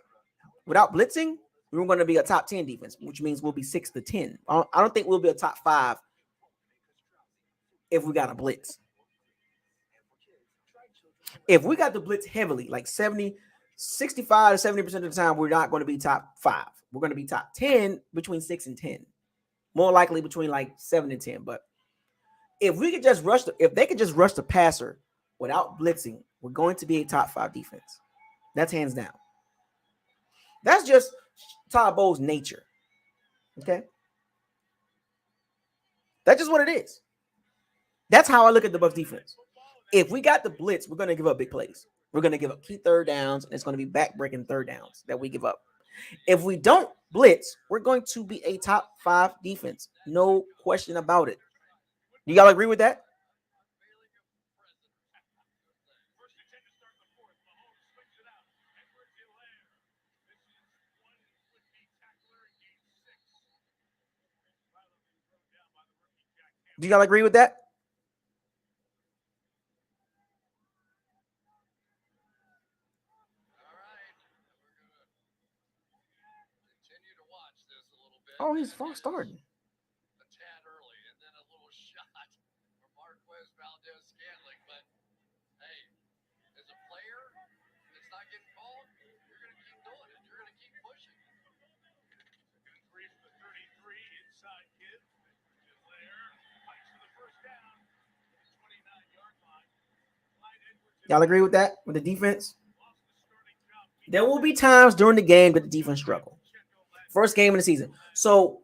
without blitzing, we're going to be a top 10 defense, which means we'll be 6 to 10. I don't think we'll be a top 5 if we got a blitz. If we got the blitz heavily, like 65 to 70% of the time, we're not going to be top 5. We're going to be top 10 between 6 and 10. More likely between like 7 and 10. But if they could just rush the passer without blitzing, we're going to be a top 5 defense. That's hands down. That's just Todd Bowles' nature. Okay? That's just what it is. That's how I look at the Bucs defense. If we got the blitz, we're going to give up big plays. We're going to give up key third downs, and it's going to be back-breaking third downs that we give up. If we don't blitz, we're going to be a top 5 defense. No question about it. Do y'all agree with that? Do y'all agree with that? Oh, he's false starting. A tad early, and then a little shot from Marquez Valdez-Scantling. But hey, as a player that's not getting called, you're going to keep doing it. You're going to keep pushing. Y'all agree with that? With the defense? There will be times during the game that the defense struggle. First game of the season. So,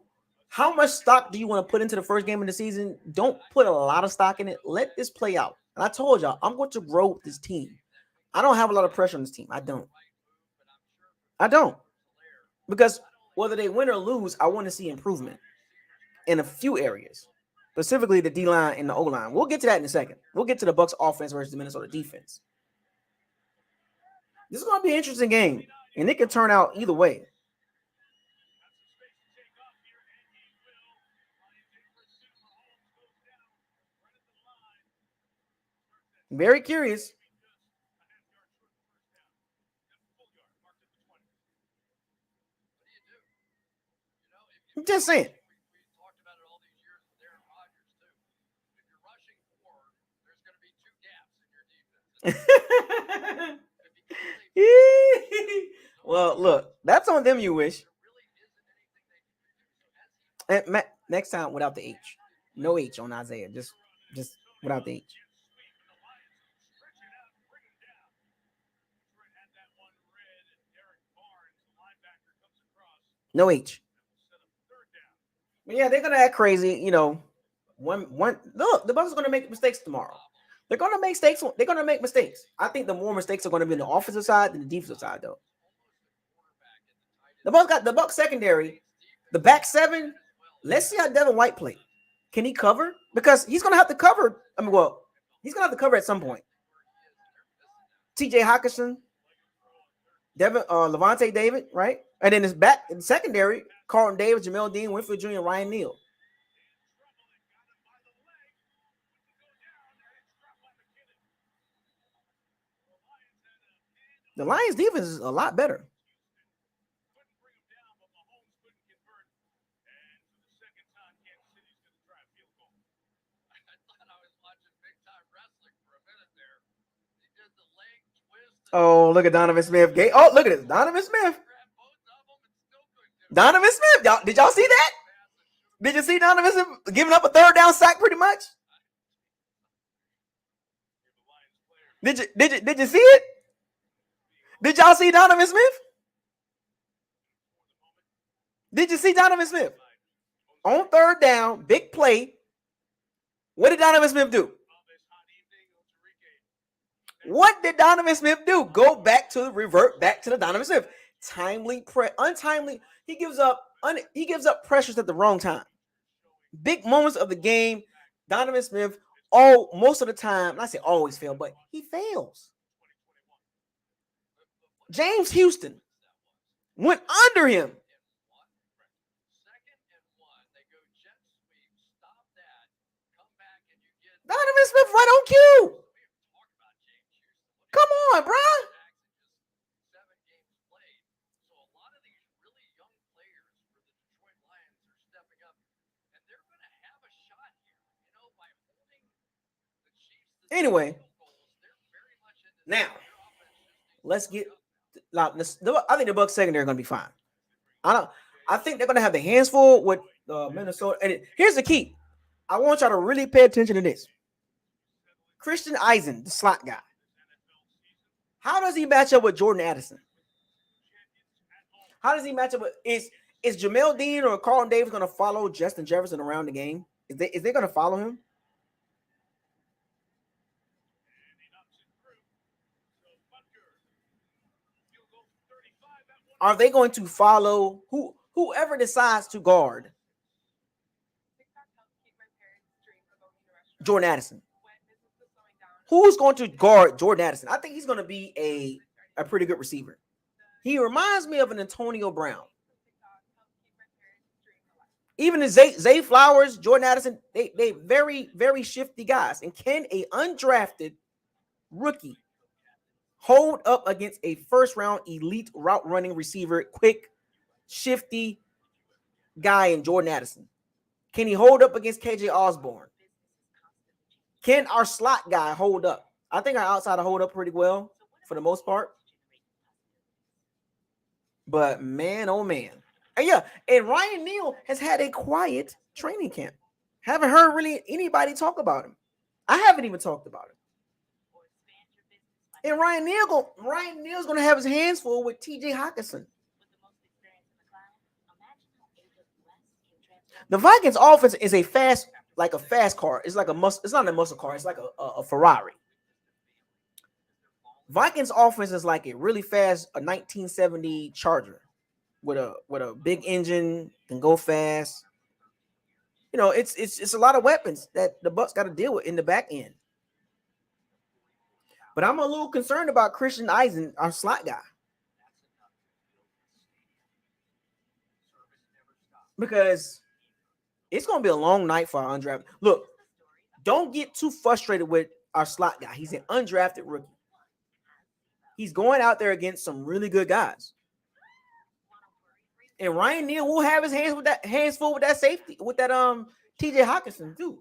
how much stock do you want to put into the first game of the season? Don't put a lot of stock in it. Let this play out. And I told y'all, I'm going to grow with this team. I don't have a lot of pressure on this team. I don't. Because whether they win or lose, I want to see improvement in a few areas, specifically the D line and the O line. We'll get to that in a second. We'll get to the Bucs offense versus the Minnesota defense. This is going to be an interesting game, and it can turn out either way. Very curious. I'm just saying. We talked about it all these years with Aaron Rodgers too. If you're rushing forward, there's going to be two gaps in your defense. Well, look, that's on them. You wish. And next time without the H, no H on Isaiah, just without the H. No H. But yeah, they're gonna act crazy. You know, one. Look, the Bucs are gonna make mistakes tomorrow. They're gonna make mistakes. They're gonna make mistakes. I think the more mistakes are gonna be on the offensive side than the defensive side, though. The Bucs secondary, the back seven. Let's see how Devin White play. Can he cover? Because he's gonna have to cover. He's gonna have to cover at some point. T.J. Hawkinson, Levante David, right? And then his back in secondary, Carlton Davis, Jamel Dean, Winfield Jr., Ryan Neal. The Lions defense is a lot better. Oh, look at Donovan Smith. Oh, look at this. Donovan Smith. Donovan Smith. Did y'all see that? Did you see Donovan Smith giving up a third down sack pretty much? Did you see it? Did y'all see Donovan Smith? Did you see Donovan Smith? On third down, big play. What did Donovan Smith do? What did Donovan Smith do? Revert back to the Donovan Smith. Untimely. He gives up pressures at the wrong time. Big moments of the game, Donovan Smith, most of the time, I say always fail, but he fails. James Houston went under him. Donovan Smith right on cue. Come on, bro. Anyway, now let's get. I think the Bucs secondary are going to be fine. I think they're going to have the hands full with Minnesota. And here's the key. I want y'all to really pay attention to this. Christian Eisen, the slot guy. How does he match up with Jordan Addison? How does he match up with is Jamel Dean or Carlton Davis going to follow Justin Jefferson around the game? Is they going to follow him? Are they going to follow whoever decides to guard Jordan Addison? Who's going to guard Jordan Addison? I think he's going to be a pretty good receiver. He reminds me of an Antonio Brown. Even Zay Flowers, Jordan Addison, they very, very shifty guys. And can a undrafted rookie hold up against a first-round elite route running receiver, quick, shifty guy in Jordan Addison? Can he hold up against KJ Osborne? Can our slot guy hold up? I think our outsider hold up pretty well for the most part. But man, oh man. And Ryan Neal has had a quiet training camp. Haven't heard really anybody talk about him. I haven't even talked about him. And Ryan Neal's going to have his hands full with T.J. Hawkinson. The Vikings offense is a fast car. It's like it's not a muscle car. It's like a Ferrari. Vikings offense is like a really fast, a 1970 Charger with a big engine, can go fast. You know, it's a lot of weapons that the Bucs got to deal with in the back end. But I'm a little concerned about Christian Eisen, our slot guy. Because it's going to be a long night for our undrafted. Look, don't get too frustrated with our slot guy. He's an undrafted rookie. He's going out there against some really good guys. And Ryan Neal will have his hands full with that safety, with that TJ Hawkinson too.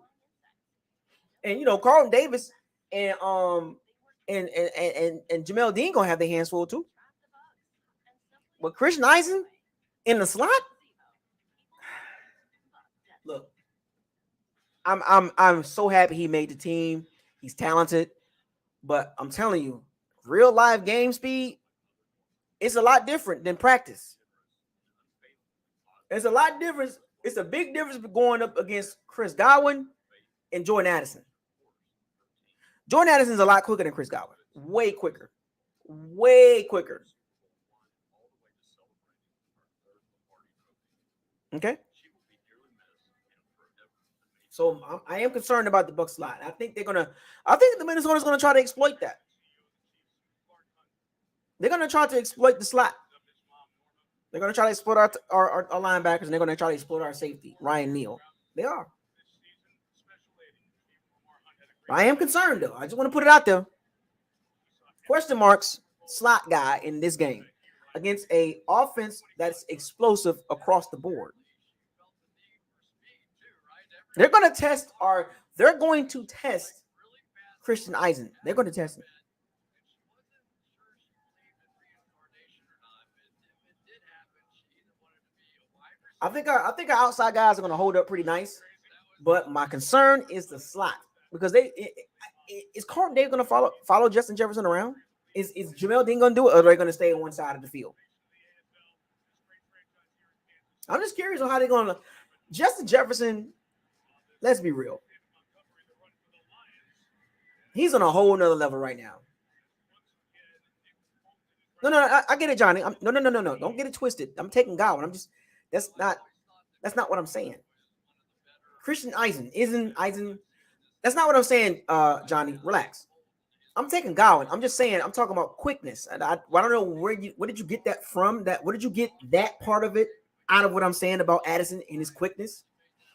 And you know, Carlton Davis and Jamel Dean gonna have their hands full too. But Christian Eisen in the slot. Look, I'm so happy he made the team. He's talented, but I'm telling you, real live game speed, it's a lot different than practice. It's a lot different. It's a big difference going up against Chris Godwin and Jordan Addison. Jordan Addison is a lot quicker than Chris Godwin. Way quicker. Way quicker. Okay. So I am concerned about the Bucs slot. I think the Minnesota's gonna try to exploit that. They're gonna try to exploit the slot. They're gonna try to exploit our linebackers, and they're gonna try to exploit our safety, Ryan Neal. They are. I am concerned though. I just want to put it out there. Question marks slot guy in this game against a offense that's explosive across the board. They're going to test Christian Eisen. They're going to test him. I think our outside guys are going to hold up pretty nice, but my concern is the slot because is Carlton Davis going to follow Justin Jefferson around? Is Jamel Dean going to do it, or are they going to stay on one side of the field? I'm just curious on how they're going to. Justin Jefferson, let's be real. He's on a whole nother level right now. No, I get it, Johnny. No. Don't get it twisted. I'm taking Godwin. That's not what I'm saying. Christian Eisen. That's not what I'm saying, Johnny. Relax. I'm taking Godwin. I'm just saying, I'm talking about quickness. And I don't know where did you get that from? Where did you get that part of it out of what I'm saying about Addison and his quickness?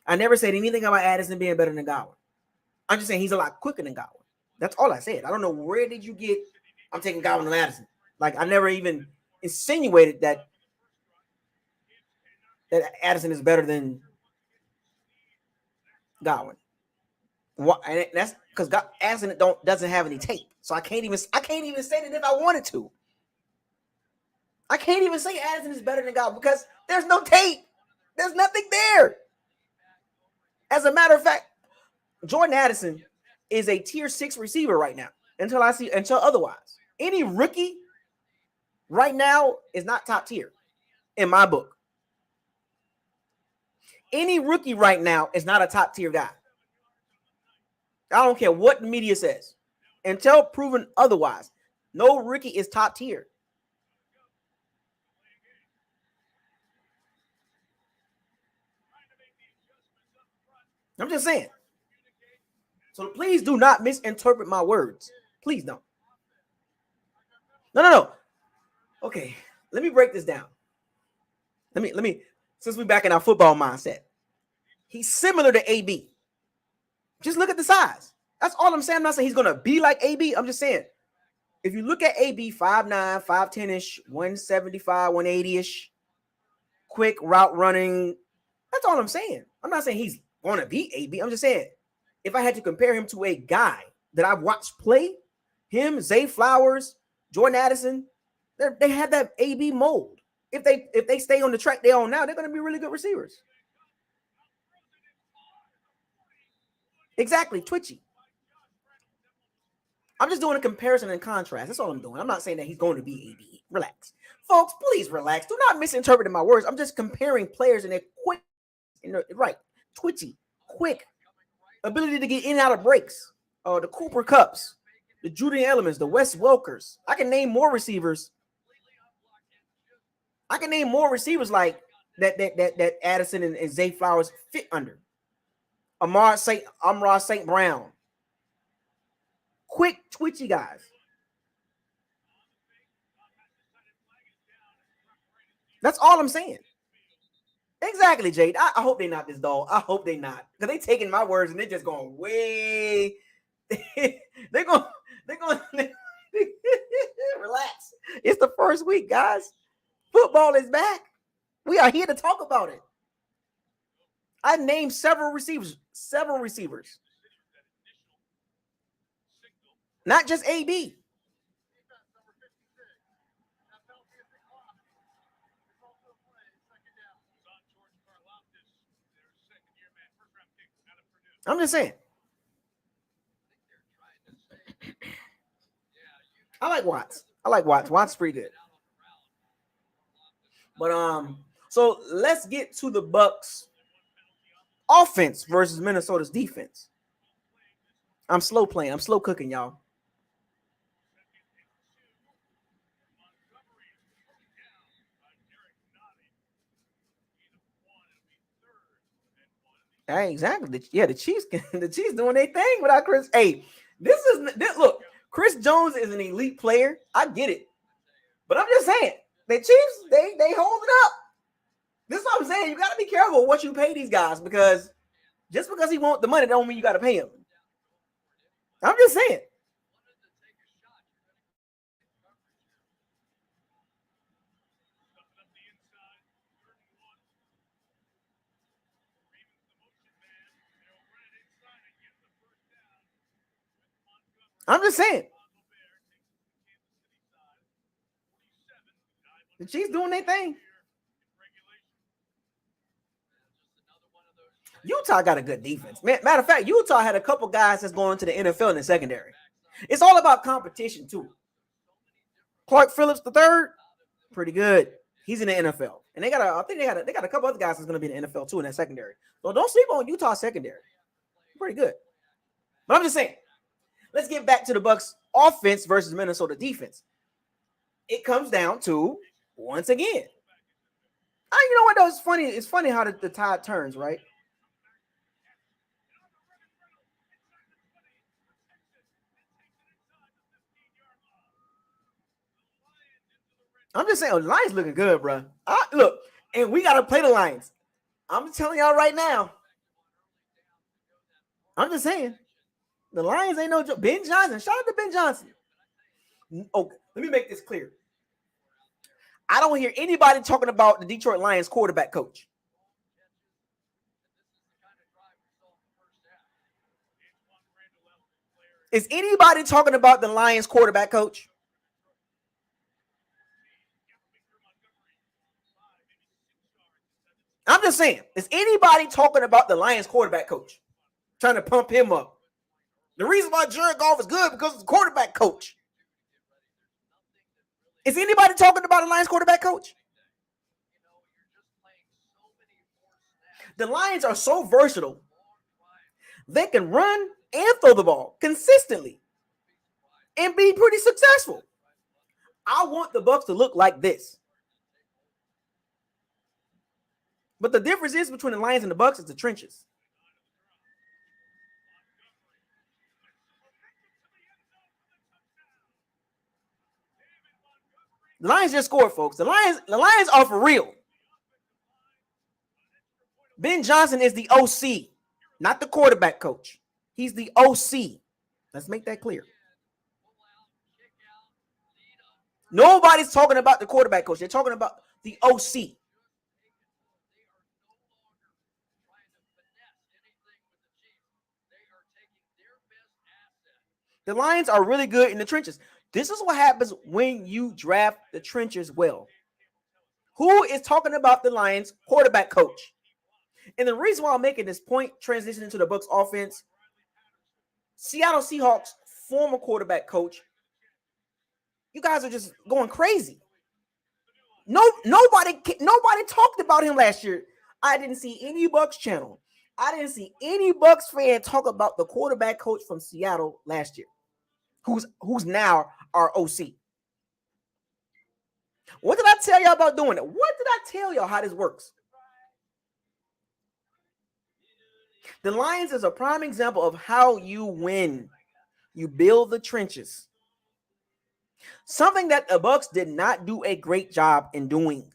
I never said anything about Addison being better than Godwin. I'm just saying he's a lot quicker than Godwin. That's all I said. I don't know where did you get I'm taking Godwin and Addison. Like I never even insinuated that Addison is better than Godwin. And that's because Addison doesn't have any tape, so I can't even say that if I wanted to. I can't even say Addison is better than Godwin because there's no tape. There's nothing there. As a matter of fact, Jordan Addison is a tier 6 receiver right now until otherwise. Any rookie right now is not top tier in my book. Any rookie right now is not a top tier guy. I don't care what the media says. Until proven otherwise, no rookie is top tier. I'm just saying. So please do not misinterpret my words. Please don't. No. Okay, let me break this down. Let me since we're back in our football mindset. He's similar to AB. Just look at the size. That's all I'm saying. I'm not saying he's going to be like AB. I'm just saying, if you look at AB, 5'9", 5'10-ish, 175, 180-ish, quick route running, that's all I'm saying. I'm not saying he's going to be AB. I'm just saying, if I had to compare him to a guy that I've watched play, him, Zay Flowers, Jordan Addison, they have that AB mold. If they stay on the track they're on now, they're going to be really good receivers. Exactly, twitchy. I'm just doing a comparison and contrast. That's all I'm doing. I'm not saying that he's going to be AB. Relax. Folks, please relax. Do not misinterpret my words. I'm just comparing players and their quick, right, twitchy, quick ability to get in and out of breaks. The Cooper Cups, the Julian Elements, the Wes Welkers. I can name more receivers. I can name more receivers like that Addison and Zay Flowers fit under. Amara St. Brown. Quick, twitchy guys. That's all I'm saying. Exactly, Jade. I hope they not this dog. I hope they not. Because they taking my words and they're just going way. they're going relax. It's the first week, guys. Football is back. We are here to talk about it. I named several receivers. Not just AB. I'm just saying. I like Watts. Watts is pretty good. But so let's get to the Bucs offense versus Minnesota's defense. I'm slow playing. I'm slow cooking, y'all. Hey, exactly. The Chiefs doing their thing without Chris. Hey, look, Chris Jones is an elite player. I get it. But I'm just saying, the Chiefs, they hold it up. This is what I'm saying. You got to be careful what you pay these guys, because just because he wants the money don't mean you got to pay him. I'm just saying. I'm just saying. The Chiefs doing their thing. Utah got a good defense. Matter of fact, Utah had a couple guys that's going to the NFL in the secondary. It's all about competition too. Clark Phillips III, pretty good. He's in the NFL, and they got a couple other guys that's going to be in the NFL too in that secondary. So don't sleep on Utah secondary. Pretty good. But I'm just saying, let's get back to the Bucs offense versus Minnesota defense. It comes down to, once again, you know what though? It's funny. It's funny how the tide turns, right? I'm just saying, the Lions looking good, bro. Look, and we got to play the Lions. I'm telling y'all right now. I'm just saying, the Lions ain't no joke. Ben Johnson, shout out to Ben Johnson. Okay, let me make this clear. I don't hear anybody talking about the Detroit Lions quarterback coach. Is anybody talking about the Lions quarterback coach? I'm just saying, is anybody talking about the Lions quarterback coach? Trying to pump him up. The reason why Jared Goff is good because it's the quarterback coach. Is anybody talking about the Lions quarterback coach? The Lions are so versatile. They can run and throw the ball consistently and be pretty successful. I want the Bucs to look like this. But the difference is between the Lions and the Bucs is the trenches. The Lions just scored, folks. The Lions are for real. Ben Johnson is the OC, not the quarterback coach. He's the OC. Let's make that clear. Nobody's talking about the quarterback coach. They're talking about the OC. The Lions are really good in the trenches. This is what happens when you draft the trenches well. Who is talking about the Lions quarterback coach? And the reason why I'm making this point, transitioning to the Bucs offense, Seattle Seahawks former quarterback coach, you guys are just going crazy. Nobody talked about him last year. I didn't see any Bucs channel. I didn't see any Bucs fan talk about the quarterback coach from Seattle last year, who's now our OC. What did I tell y'all about doing it? What did I tell y'all how this works? The Lions is a prime example of how you win. You build the trenches. Something that the Bucs did not do a great job in doing.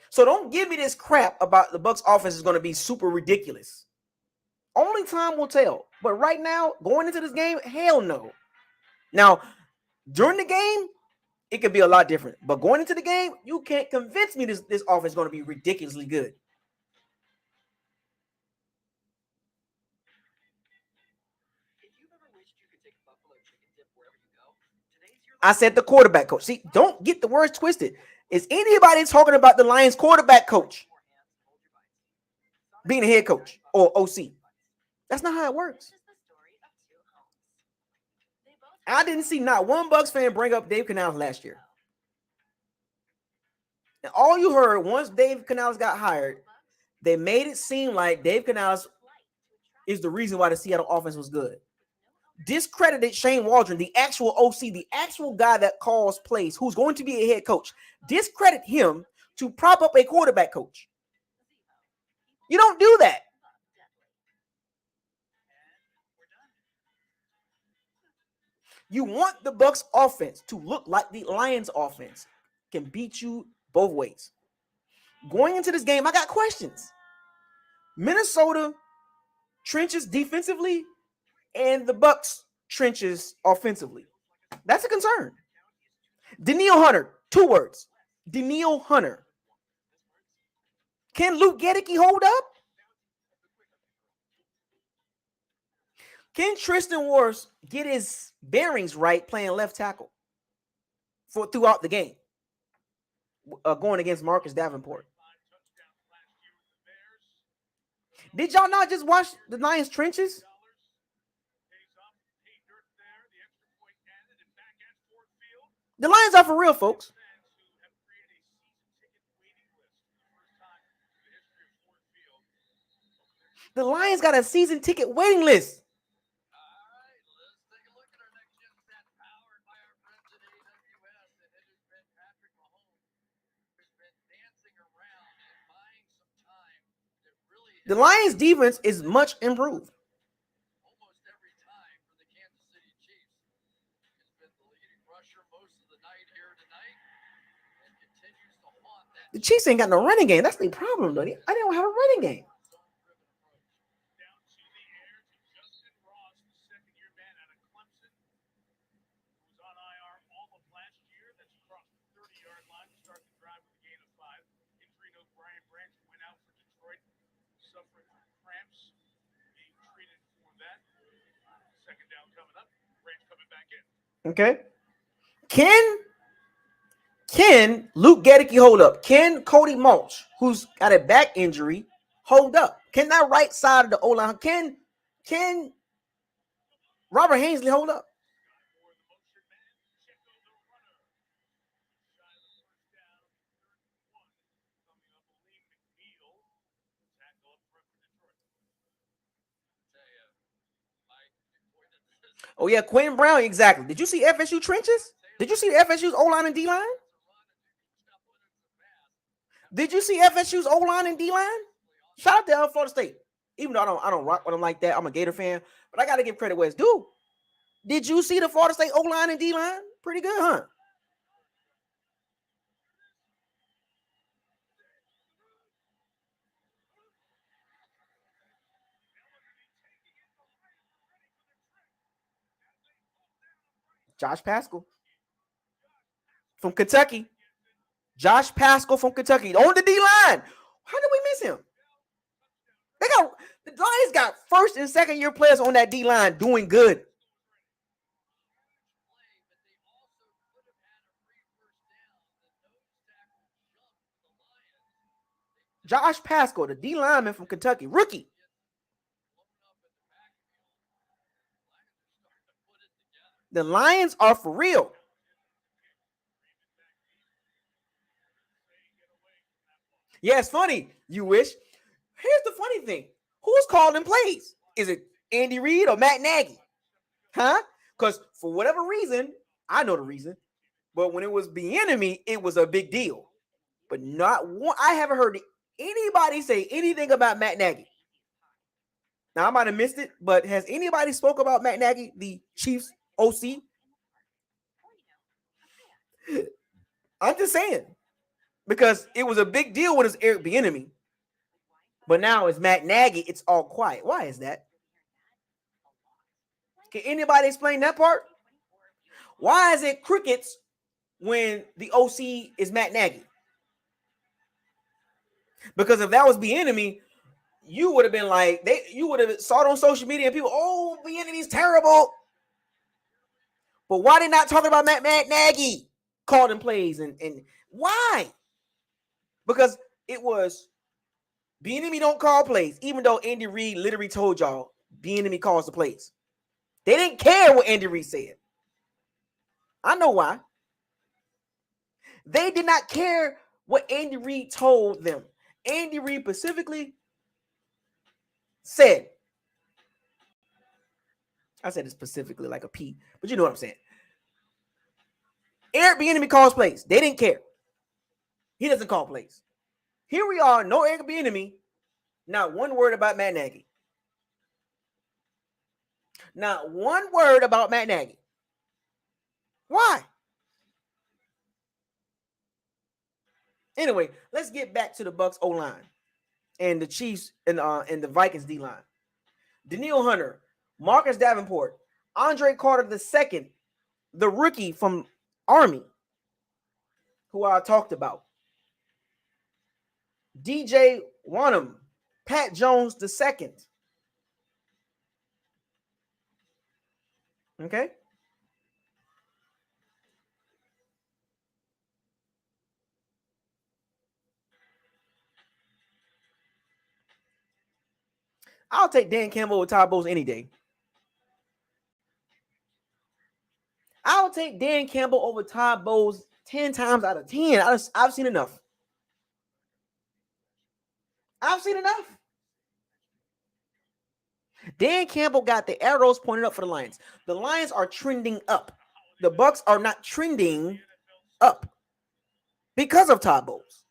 So don't give me this crap about the Bucs offense is going to be super ridiculous. Only time will tell. But right now, going into this game, hell no. Now, during the game, it could be a lot different. But going into the game, you can't convince me this offense is going to be ridiculously good. I said the quarterback coach. See, don't get the words twisted. Is anybody talking about the Lions quarterback coach being a head coach or OC? That's not how it works. I didn't see not one Bucs fan bring up Dave Canales last year. And all you heard once Dave Canales got hired, they made it seem like Dave Canales is the reason why the Seattle offense was good. Discredited Shane Waldron, the actual OC, the actual guy that calls plays, who's going to be a head coach. Discredit him to prop up a quarterback coach. You don't do that. You want the Bucs offense to look like the Lions offense. Can beat you both ways. Going into this game, I got questions. Minnesota trenches defensively and the Bucs trenches offensively. That's a concern. Danielle Hunter, 2 words. Danielle Hunter. Can Luke Gedeke hold up? Can Tristan Wirfs get his bearings right playing left tackle for throughout the game? Going against Marcus Davenport. Did y'all not just watch the Lions trenches? The Lions are for real, folks. The Lions got a season ticket waiting list. The Lions defense is much improved. Almost every time for the Kansas City Chiefs. He's been the leading rusher most of the night here tonight and continues to haunt that. The Chiefs ain't got no running game. That's the problem, buddy. I didn't have a running game. Down to the air to Justin Ross, the second-year man out of Clemson, who was on IR all of last year. That's across the 30-yard line to start the drive with a gain of 5. Injury note: Brian Branch went out for Detroit, suffering from cramps, being treated for that. Second down coming up. Branch coming back in. Okay. Can Luke Gedeke hold up? Can Cody Mulch, who's got a back injury, hold up? Can that right side of the O-line? Can Robert Hainsley hold up? Oh, yeah, Quentin Brown, exactly. Did you see FSU trenches? Did you see FSU's O-line and D-line? Did you see FSU's O-line and D-line? Shout out to Florida State. Even though I don't rock with them like that. I'm a Gator fan. But I got to give credit where it's due. Did you see the Florida State O-line and D-line? Pretty good, huh? Josh Pascal from Kentucky. Josh Pascal from Kentucky on the D-line. How did we miss him? The Lions got first and second year players on that D-line doing good. Josh Pascal, the D lineman from Kentucky, rookie. The Lions are for real. Yeah, it's funny. You wish. Here's the funny thing. Who's calling plays? Is it Andy Reid or Matt Nagy? Huh? Because for whatever reason, I know the reason, but when it was the enemy, it was a big deal. But not one. I haven't heard anybody say anything about Matt Nagy. Now I might have missed it, but has anybody spoke about Matt Nagy, the Chiefs OC? I'm just saying because it was a big deal when it's Eric Bieniemy, but now it's Matt Nagy. It's all quiet. Why is that? Can anybody explain that part? Why is it crickets when the OC is Matt Nagy? Because if that was Bieniemy, you would have been like you would have saw it on social media and people, oh, Bieniemy's terrible. But why they not talking about Matt Nagy calling plays and why? Because it was Bieniemy don't call plays, even though Andy Reid literally told y'all Bieniemy calls the plays. They didn't care what Andy Reid said. I know why. They did not care what Andy Reid told them. Andy Reid specifically said, I said it specifically like a P, but you know what I'm saying. Eric Bieniemy calls plays. They didn't care. He doesn't call plays. Here we are, no Eric Bieniemy, not one word about Matt Nagy. Not one word about Matt Nagy. Why? Anyway, let's get back to the Bucs O-line and the Chiefs and the Vikings D-line. Daniil Hunter, Marcus Davenport, Andre Carter II, the rookie from Army, who I talked about. DJ Wanham, Pat Jones II. Okay? I'll take Dan Campbell with Todd Bowles any day. I'll take Dan Campbell over Todd Bowles 10 times out of 10. I've seen enough. I've seen enough. Dan Campbell got the arrows pointed up for the Lions. The Lions are trending up. The Bucs are not trending up because of Todd Bowles.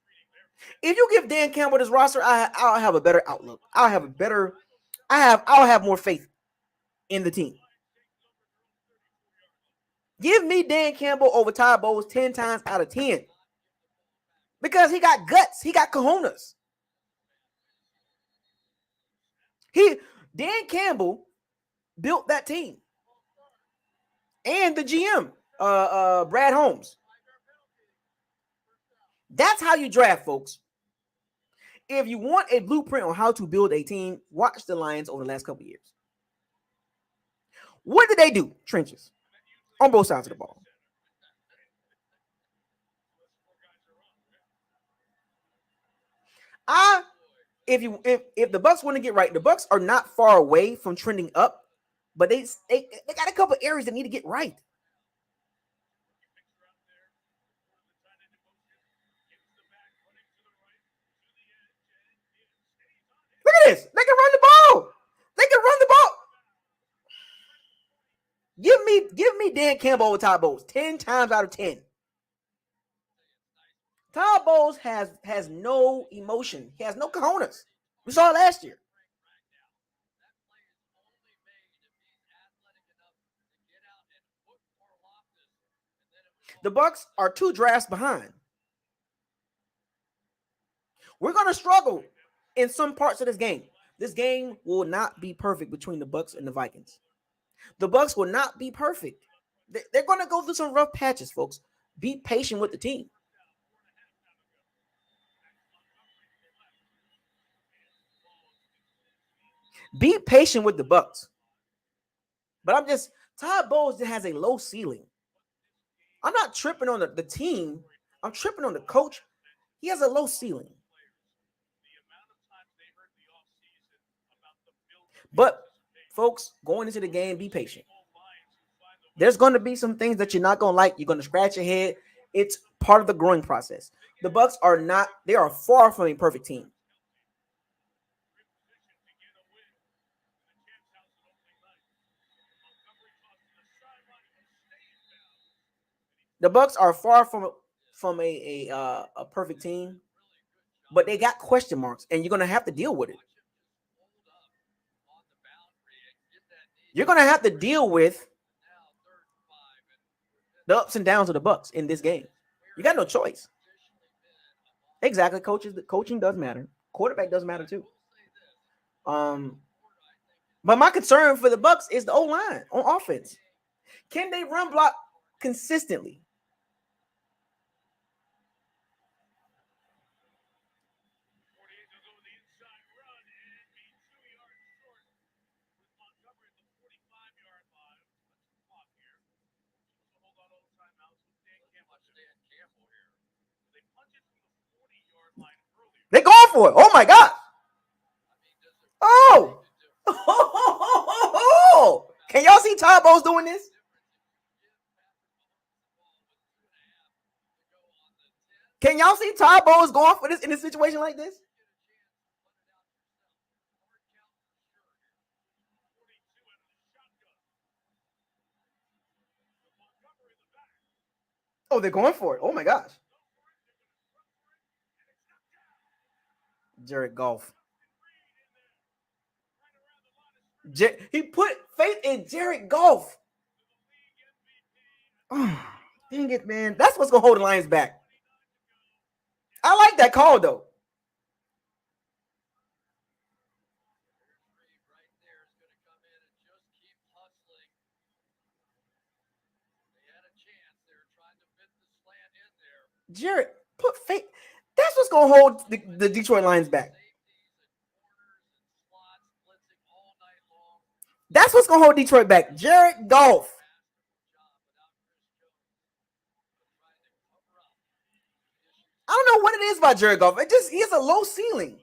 If you give Dan Campbell this roster, I'll have a better outlook. I'll have more faith in the team. Give me Dan Campbell over Todd Bowles 10 times out of 10. Because he got guts. He got cojones. Dan Campbell built that team. And the GM, Brad Holmes. That's how you draft, folks. If you want a blueprint on how to build a team, watch the Lions over the last couple of years. What did they do? Trenches. On both sides of the ball. If the Bucs want to get right, the Bucs are not far away from trending up, but they got a couple areas that need to get right. Look at this. They can run the ball. They can run the ball. Give me Dan Campbell over Todd Bowles 10 times out of 10. Todd Bowles has no emotion. He has no cojones. We saw it last year. The Bucs are 2 drafts behind. We're going to struggle in some parts of this game. This game will not be perfect between the Bucs and the Vikings. The Bucs will not be perfect. They're going to go through some rough patches, folks. Be patient with the team. Be patient with the Bucs. But Todd Bowles has a low ceiling. I'm not tripping on the team. I'm tripping on the coach. He has a low ceiling. But, folks, going into the game, be patient. There's going to be some things that you're not going to like. You're going to scratch your head. It's part of the growing process. The Bucs are not, they are far from a perfect team. The Bucs are far from a perfect team, but they got question marks, and you're going to have to deal with it. You're going to have to deal with the ups and downs of the Bucs in this game. You got no choice. Exactly, coaching does matter. Quarterback does matter too. But my concern for the Bucs is the O-line on offense. Can they run block consistently? They going for it. Oh my God. Oh. Can y'all see Todd Bowles doing this? Can y'all see Todd Bowles going for this in a situation like this? Oh, they're going for it. Oh my gosh. Jared Goff. He put faith in Jared Goff. Oh, dang it, man. That's what's going to hold the Lions back. I like that call, though. Jared, put faith. That's what's going to hold the Detroit Lions back. That's what's going to hold Detroit back. Jared Goff. I don't know what it is about Jared Goff. He has a low ceiling.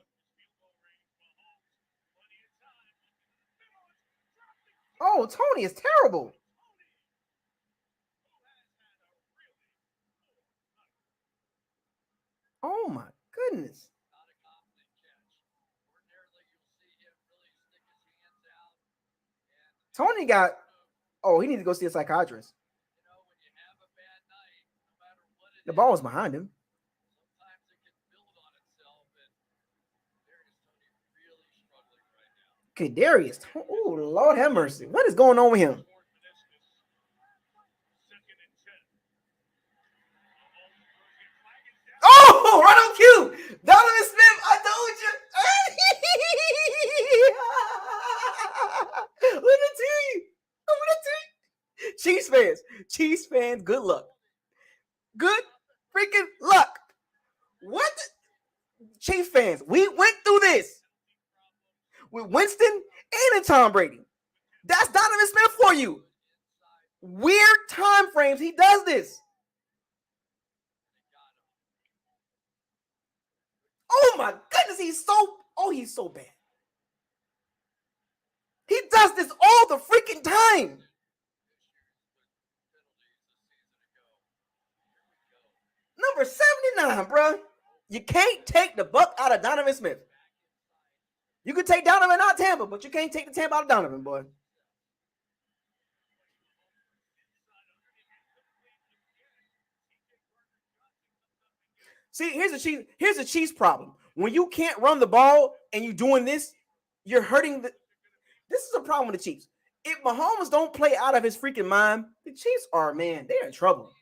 Oh, Tony is terrible. Oh my goodness. Tony got. Oh, he needs to go see a psychiatrist. The ball was behind him. Okay, Darius. Oh, Lord have mercy. What is going on with him? Oh, right on cue. Donovan Smith, I told you. Look at the team. Chiefs fans, good luck. Good freaking luck. What? Chiefs fans, we went through this with Winston and Tom Brady. That's Donovan Smith for you. Weird time frames. He does this. Oh my goodness, he's so bad. He does this all the freaking time. Number 79, bro. You can't take the buck out of Donovan Smith. You can take Donovan out of Tampa, but you can't take the Tampa out of Donovan, boy. See, here's the Chiefs problem. When you can't run the ball and you're doing this, you're hurting the. This is a problem with the Chiefs. If Mahomes don't play out of his freaking mind, the Chiefs are, man, they're in trouble.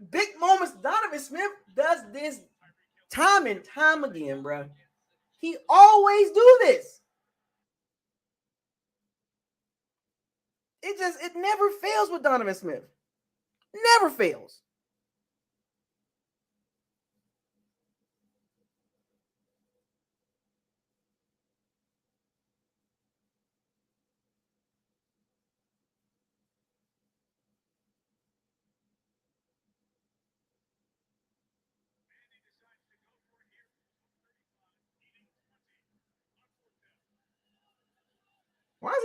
Big moments. Donovan Smith does this time and time again, bro. He always do this. It never fails with Donovan Smith. Never fails.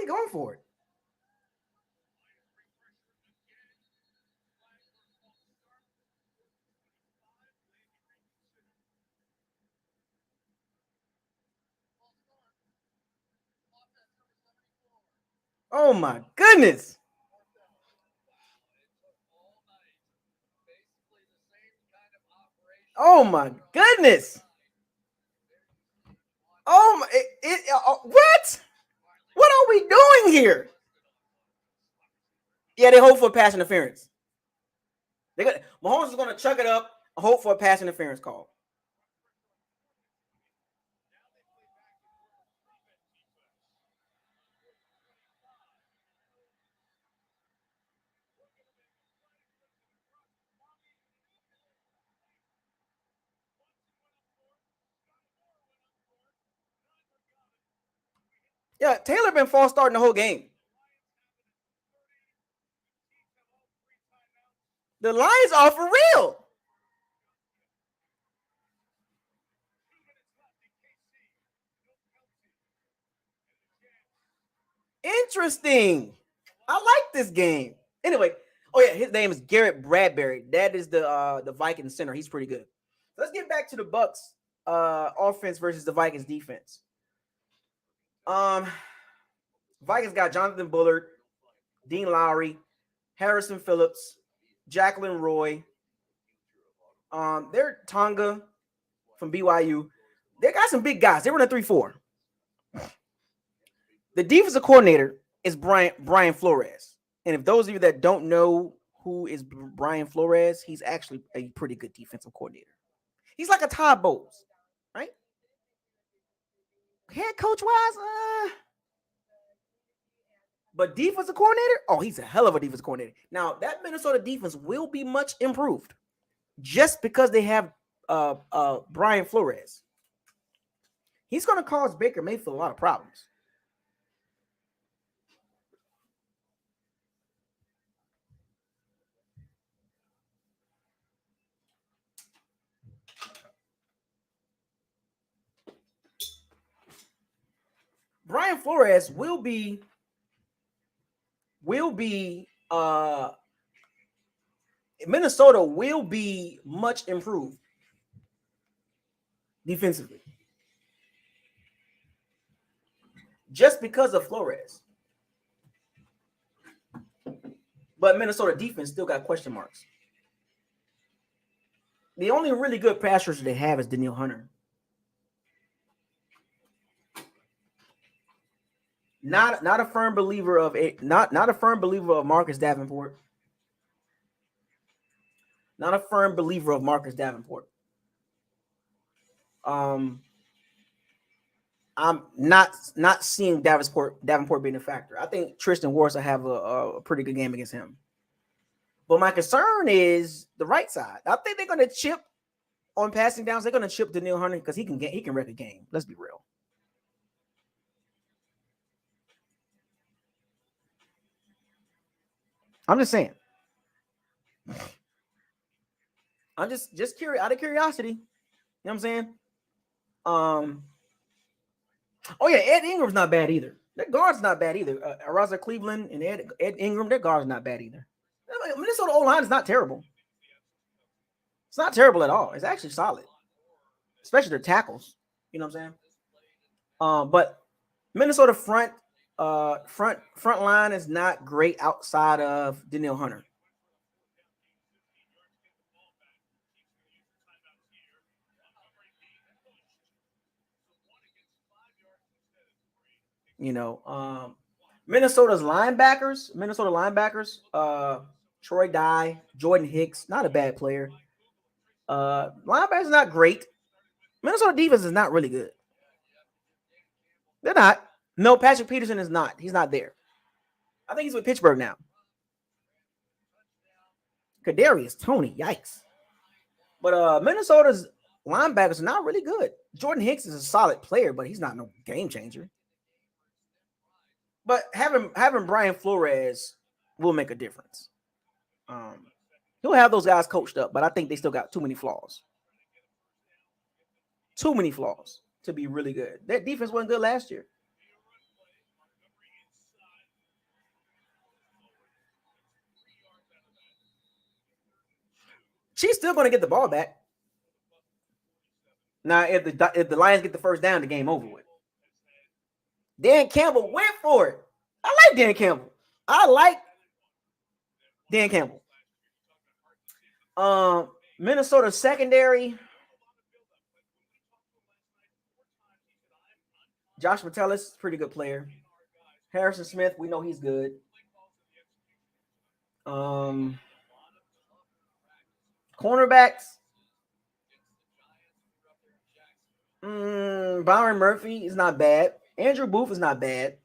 he going for it? Oh my goodness. Oh my goodness. Oh my what? What are we doing here? Yeah, they hope for a pass interference. Mahomes is gonna chuck it up, hope for a pass interference call. Yeah, Taylor been false starting the whole game. The Lions are for real. Interesting. I like this game. Anyway, oh yeah, his name is Garrett Bradbury. That is the Vikings center. He's pretty good. Let's get back to the Bucs offense versus the Vikings defense. Vikings got Jonathan Bullard, Dean Lowry, Harrison Phillips, Jacqueline Roy. They're Tonga from BYU. They got some big guys. They run a 3-4. The defensive coordinator is Brian Flores. And if those of you that don't know who is Brian Flores, he's actually a pretty good defensive coordinator. He's like a Todd Bowles, right? Head coach wise, but defensive coordinator, oh, he's a hell of a defensive coordinator. Now, that Minnesota defense will be much improved just because they have Brian Flores. He's going to cause Baker Mayfield a lot of problems. Brian Flores will be Minnesota will be much improved defensively just because of Flores. But Minnesota defense still got question marks. The only really good pass rusher they have is Danielle Hunter. Not a firm believer of not a firm believer of Marcus Davenport. Not a firm believer of Marcus Davenport. I'm not seeing Davenport being a factor. I think Tristan Wirfs will have a pretty good game against him. But my concern is the right side. I think they're going to chip on passing downs. They're going to chip Danielle Hunter because he can wreck a game. Let's be real. I'm just saying. I'm just curious, out of curiosity. You know what I'm saying? Oh yeah, Ed Ingram's not bad either. Their guard's not bad either. Raza Cleveland and Ed Ingram, their guard's not bad either. Minnesota O-line is not terrible. It's not terrible at all. It's actually solid, especially their tackles. You know what I'm saying? But Minnesota front line is not great outside of Danielle Hunter. You know, Minnesota linebackers, Troy Dye, Jordan Hicks, not a bad player. Linebackers not great. Minnesota defense is not really good. They're not. No, Patrick Peterson is not. He's not there. I think he's with Pittsburgh now. Kadarius Toney, yikes. But Minnesota's linebackers are not really good. Jordan Hicks is a solid player, but he's not no game changer. But having Brian Flores will make a difference. He'll have those guys coached up, but I think they still got too many flaws. Too many flaws to be really good. That defense wasn't good last year. She's still going to get the ball back. Now, if the Lions get the first down, the game over with. Dan Campbell went for it. I like Dan Campbell. I like Dan Campbell. Minnesota secondary. Josh Metellus, pretty good player. Harrison Smith, we know he's good. Cornerbacks. Byron Murphy is not bad. Andrew Booth is not bad.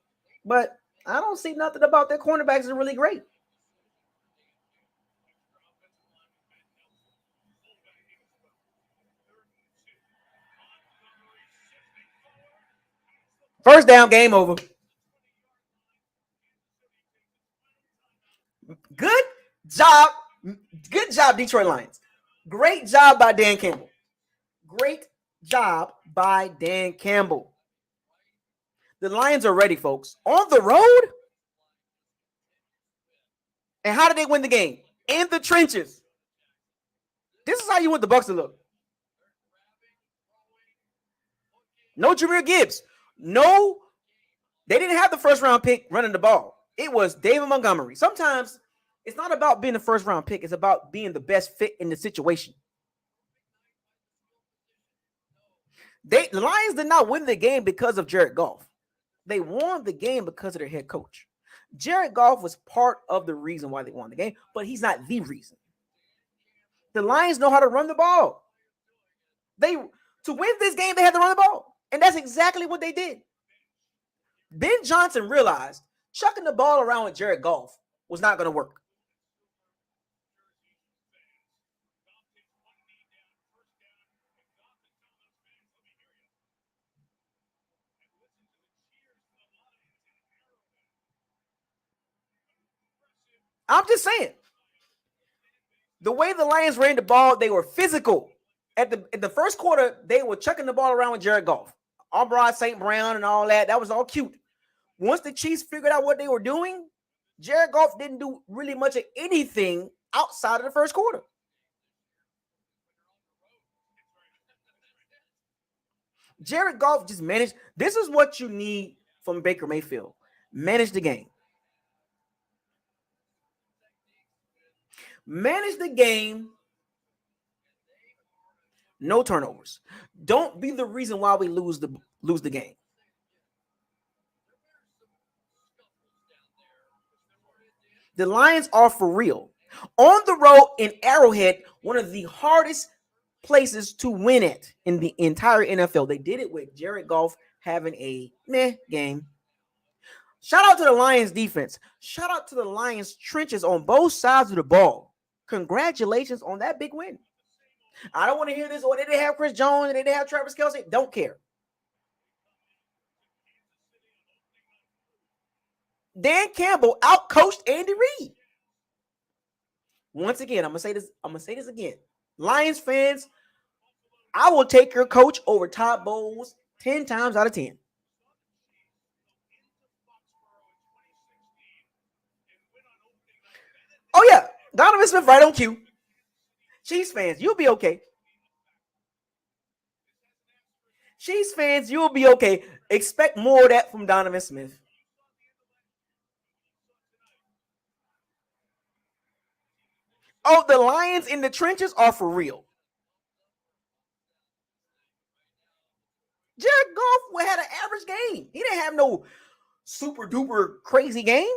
But I don't see nothing about their cornerbacks is really great. First down, game over. Good job. Good job, Detroit Lions. Great job by Dan Campbell. Great job by Dan Campbell. The Lions are ready, folks. On the road? And how did they win the game? In the trenches. This is how you want the Bucs to look. No Jahmyr Gibbs. No, they didn't have the first round pick running the ball. It was David Montgomery. Sometimes it's not about being the first round pick. It's about being the best fit in the situation. The Lions did not win the game because of Jared Goff. They won the game because of their head coach. Jared Goff was part of the reason why they won the game, but he's not the reason. The Lions know how to run the ball. To win this game, they had to run the ball. And that's exactly what they did. Ben Johnson realized chucking the ball around with Jared Goff was not going to work. I'm just saying. The way the Lions ran the ball, they were physical. At the first quarter, they were chucking the ball around with Jared Goff. Amon St. Brown and all that. That was all cute. Once the Chiefs figured out what they were doing, Jared Goff didn't do really much of anything outside of the first quarter. Jared Goff just managed. This is what you need from Baker Mayfield. Manage the game. Manage the game. No turnovers. Don't be the reason why we lose the game. The Lions are for real. On the road in Arrowhead, one of the hardest places to win at in the entire NFL. They did it with Jared Goff having a meh game. Shout out to the Lions defense. Shout out to the Lions trenches on both sides of the ball. Congratulations on that big win. I don't want to hear this. Or they didn't have Chris Jones and they didn't have Travis Kelce. Don't care. Dan Campbell outcoached Andy Reid. Once again, I'm gonna say this again. Lions fans, I will take your coach over Todd Bowles 10 times out of 10. Oh yeah, Donovan Smith right on cue. Chiefs fans, you'll be okay. Chiefs fans, you'll be okay. Expect more of that from Donovan Smith. Oh, the Lions in the trenches are for real. Jared Goff had an average game. He didn't have no super duper crazy game.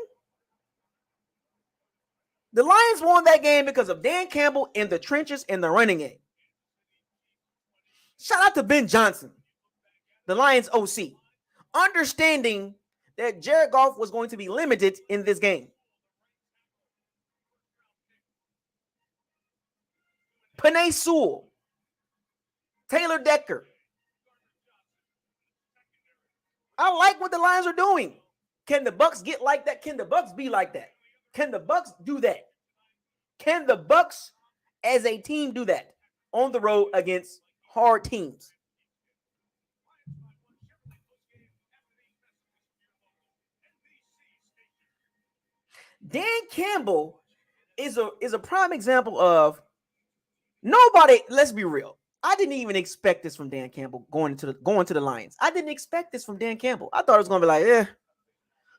The Lions won that game because of Dan Campbell in the trenches in the running game. Shout out to Ben Johnson, the Lions OC, understanding that Jared Goff was going to be limited in this game. Penei Sewell, Taylor Decker. I like what the Lions are doing. Can the Bucs get like that? Can the Bucs be like that? Can the Bucs do that? Can the Bucs as a team do that on the road against hard teams? Dan Campbell is a prime example of Nobody, let's be real. I didn't even expect this from Dan Campbell going to the Lions. I didn't expect this from Dan Campbell. I thought it was gonna be like,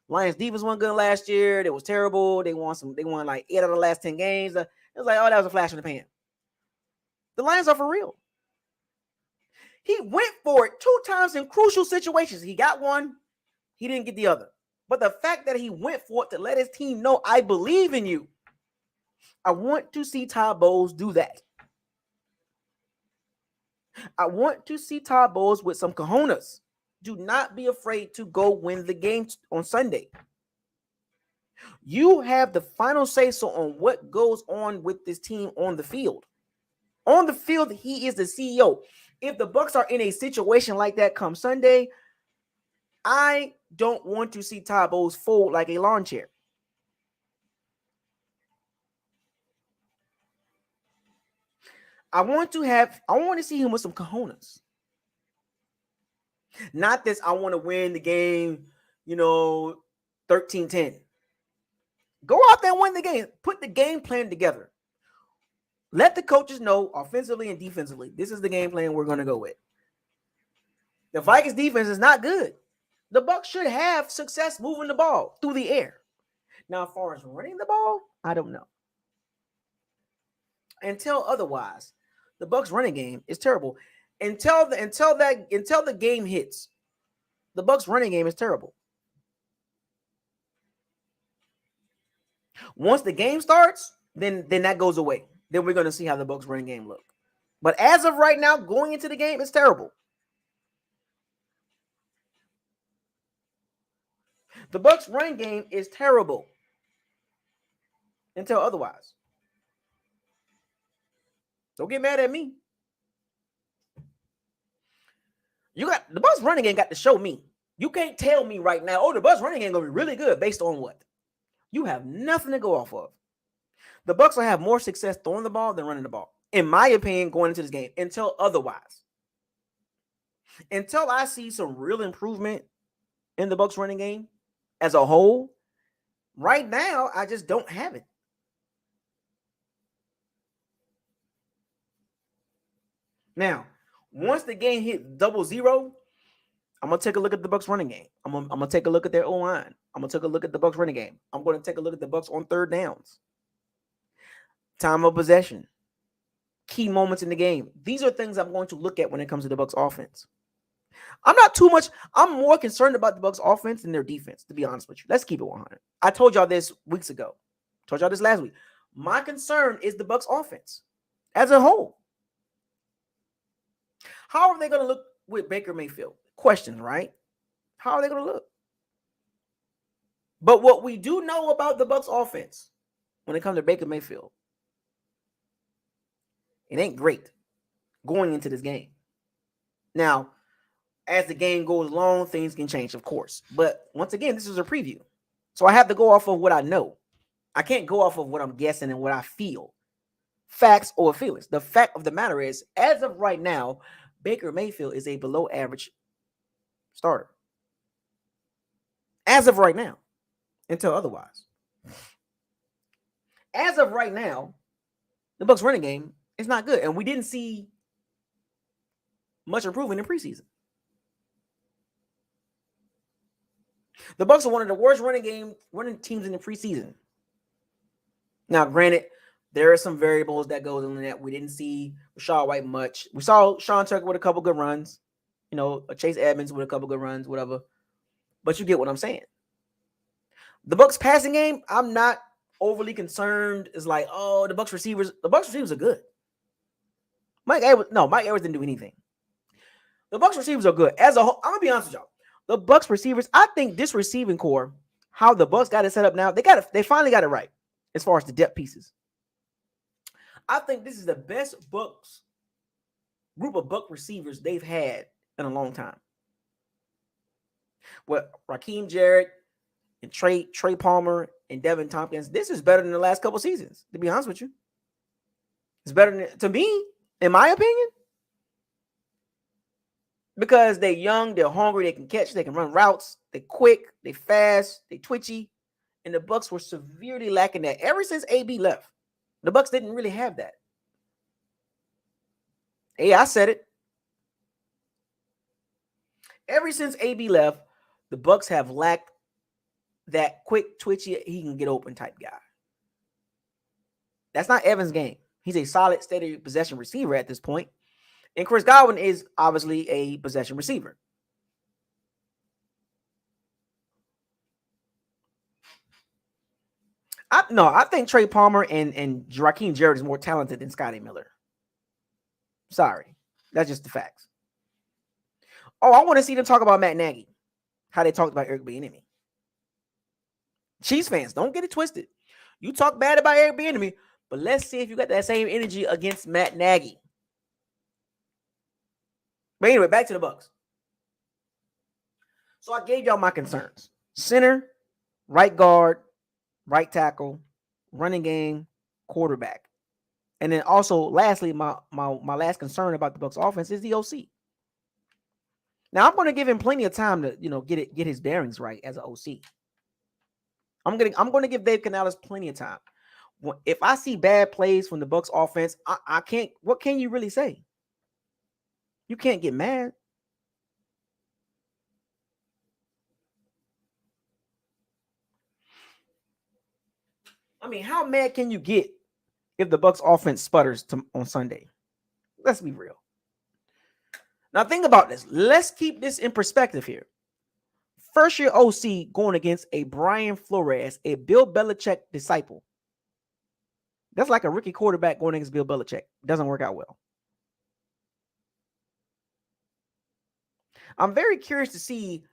Lions defense wasn't good last year. They was terrible. They won like 8 out of the last 10 games. It was like, oh, that was a flash in the pan. The Lions are for real. He went for it 2 times in crucial situations. He got one, he didn't get the other. But the fact that he went for it to let his team know, I believe in you. I want to see Todd Bowles do that. I want to see Todd Bowles with some cojones. Do not be afraid to go win the game on Sunday. You have the final say-so on what goes on with this team on the field. On the field, he is the CEO. If the Bucs are in a situation like that come Sunday, I don't want to see Todd Bowles fold like a lawn chair. I want to see him with some cojones. Not this, I want to win the game, 13-10. Go out there and win the game. Put the game plan together. Let the coaches know offensively and defensively, this is the game plan we're going to go with. The Vikings defense is not good. The Bucs should have success moving the ball through the air. Now, as far as running the ball, I don't know. Until otherwise, the Bucs running game is terrible. Until the game hits, the Bucs running game is terrible. Once the game starts, then that goes away. Then we're going to see how the Bucs running game look. But as of right now, going into the game, it's terrible. The Bucs running game is terrible. Until otherwise. Don't get mad at me. The Bucs running game got to show me. You can't tell me right now, the Bucs running game gonna be really good based on what? You have nothing to go off of. The Bucs will have more success throwing the ball than running the ball, in my opinion, going into this game. Until otherwise, until I see some real improvement in the Bucs running game as a whole, right now I just don't have it. Now, once the game hit 0-0, I'm going to take a look at the Bucs running game. I'm going to take a look at their O-line. I'm going to take a look at the Bucs running game. I'm going to take a look at the Bucs on third downs. Time of possession. Key moments in the game. These are things I'm going to look at when it comes to the Bucs offense. I'm more concerned about the Bucs offense than their defense, to be honest with you. Let's keep it 100. I told y'all this weeks ago. Told y'all this last week. My concern is the Bucs offense as a whole. How are they going to look with Baker Mayfield? Question, right? How are they going to look? But what we do know about the Bucs offense when it comes to Baker Mayfield, it ain't great going into this game. Now, as the game goes along, things can change, of course. But once again, this is a preview. So I have to go off of what I know. I can't go off of what I'm guessing and what I feel. Facts or feelings. The fact of the matter is, as of right now, Baker Mayfield is a below average starter. As of right now, until otherwise. As of right now, the Bucs running game is not good. And we didn't see much improvement in preseason. The Bucs are one of the worst running teams in the preseason. Now, granted, there are some variables that goes in that. We didn't see Rachaad White much. We saw Sean Tucker with a couple good runs. Chase Edmonds with a couple good runs, whatever. But you get what I'm saying. The Bucs passing game, I'm not overly concerned. It's like, the Bucs receivers are good. Mike Edwards didn't do anything. The Bucs receivers are good. As a whole, I'm going to be honest with y'all. The Bucs receivers, I think this receiving core, how the Bucs got it set up now, they finally got it right as far as the depth pieces. I think this is the best Bucs group of Bucs receivers they've had in a long time. With Raheem Jarrett and Trey Palmer and Devin Tompkins, this is better than the last couple seasons, to be honest with you. It's better than, to me, in my opinion, because they're young, they're hungry, they can catch, they can run routes, they're quick, they're fast, they're twitchy, and the Bucs were severely lacking that ever since AB left. The Bucs didn't really have that. Hey, I said it. Ever since AB left, the Bucs have lacked that quick, twitchy, he can get open type guy. That's not Evans' game. He's a solid, steady possession receiver at this point. And Chris Godwin is obviously a possession receiver. I think Trey Palmer and Raheem Jarrett is more talented than Scotty Miller. Sorry. That's just the facts. Oh, I want to see them talk about Matt Nagy. How they talked about Eric Bieniemy. Chiefs fans, don't get it twisted. You talk bad about Eric Bieniemy, but let's see if you got that same energy against Matt Nagy. But anyway, back to the Bucs. So I gave y'all my concerns. Center, right guard, right tackle, running game, quarterback. And then also, lastly, my last concern about the Bucs offense is the OC. Now I'm going to give him plenty of time to, get his bearings right as an OC. I'm going to give Dave Canales plenty of time. If I see bad plays from the Bucs offense, I can't. What can you really say? You can't get mad. I mean, how mad can you get if the Bucs offense sputters on Sunday? Let's be real. Now think about this. Let's keep this in perspective here. First year OC going against a Brian Flores, a Bill Belichick disciple. That's like a rookie quarterback going against Bill Belichick. Doesn't work out well. I'm very curious to see.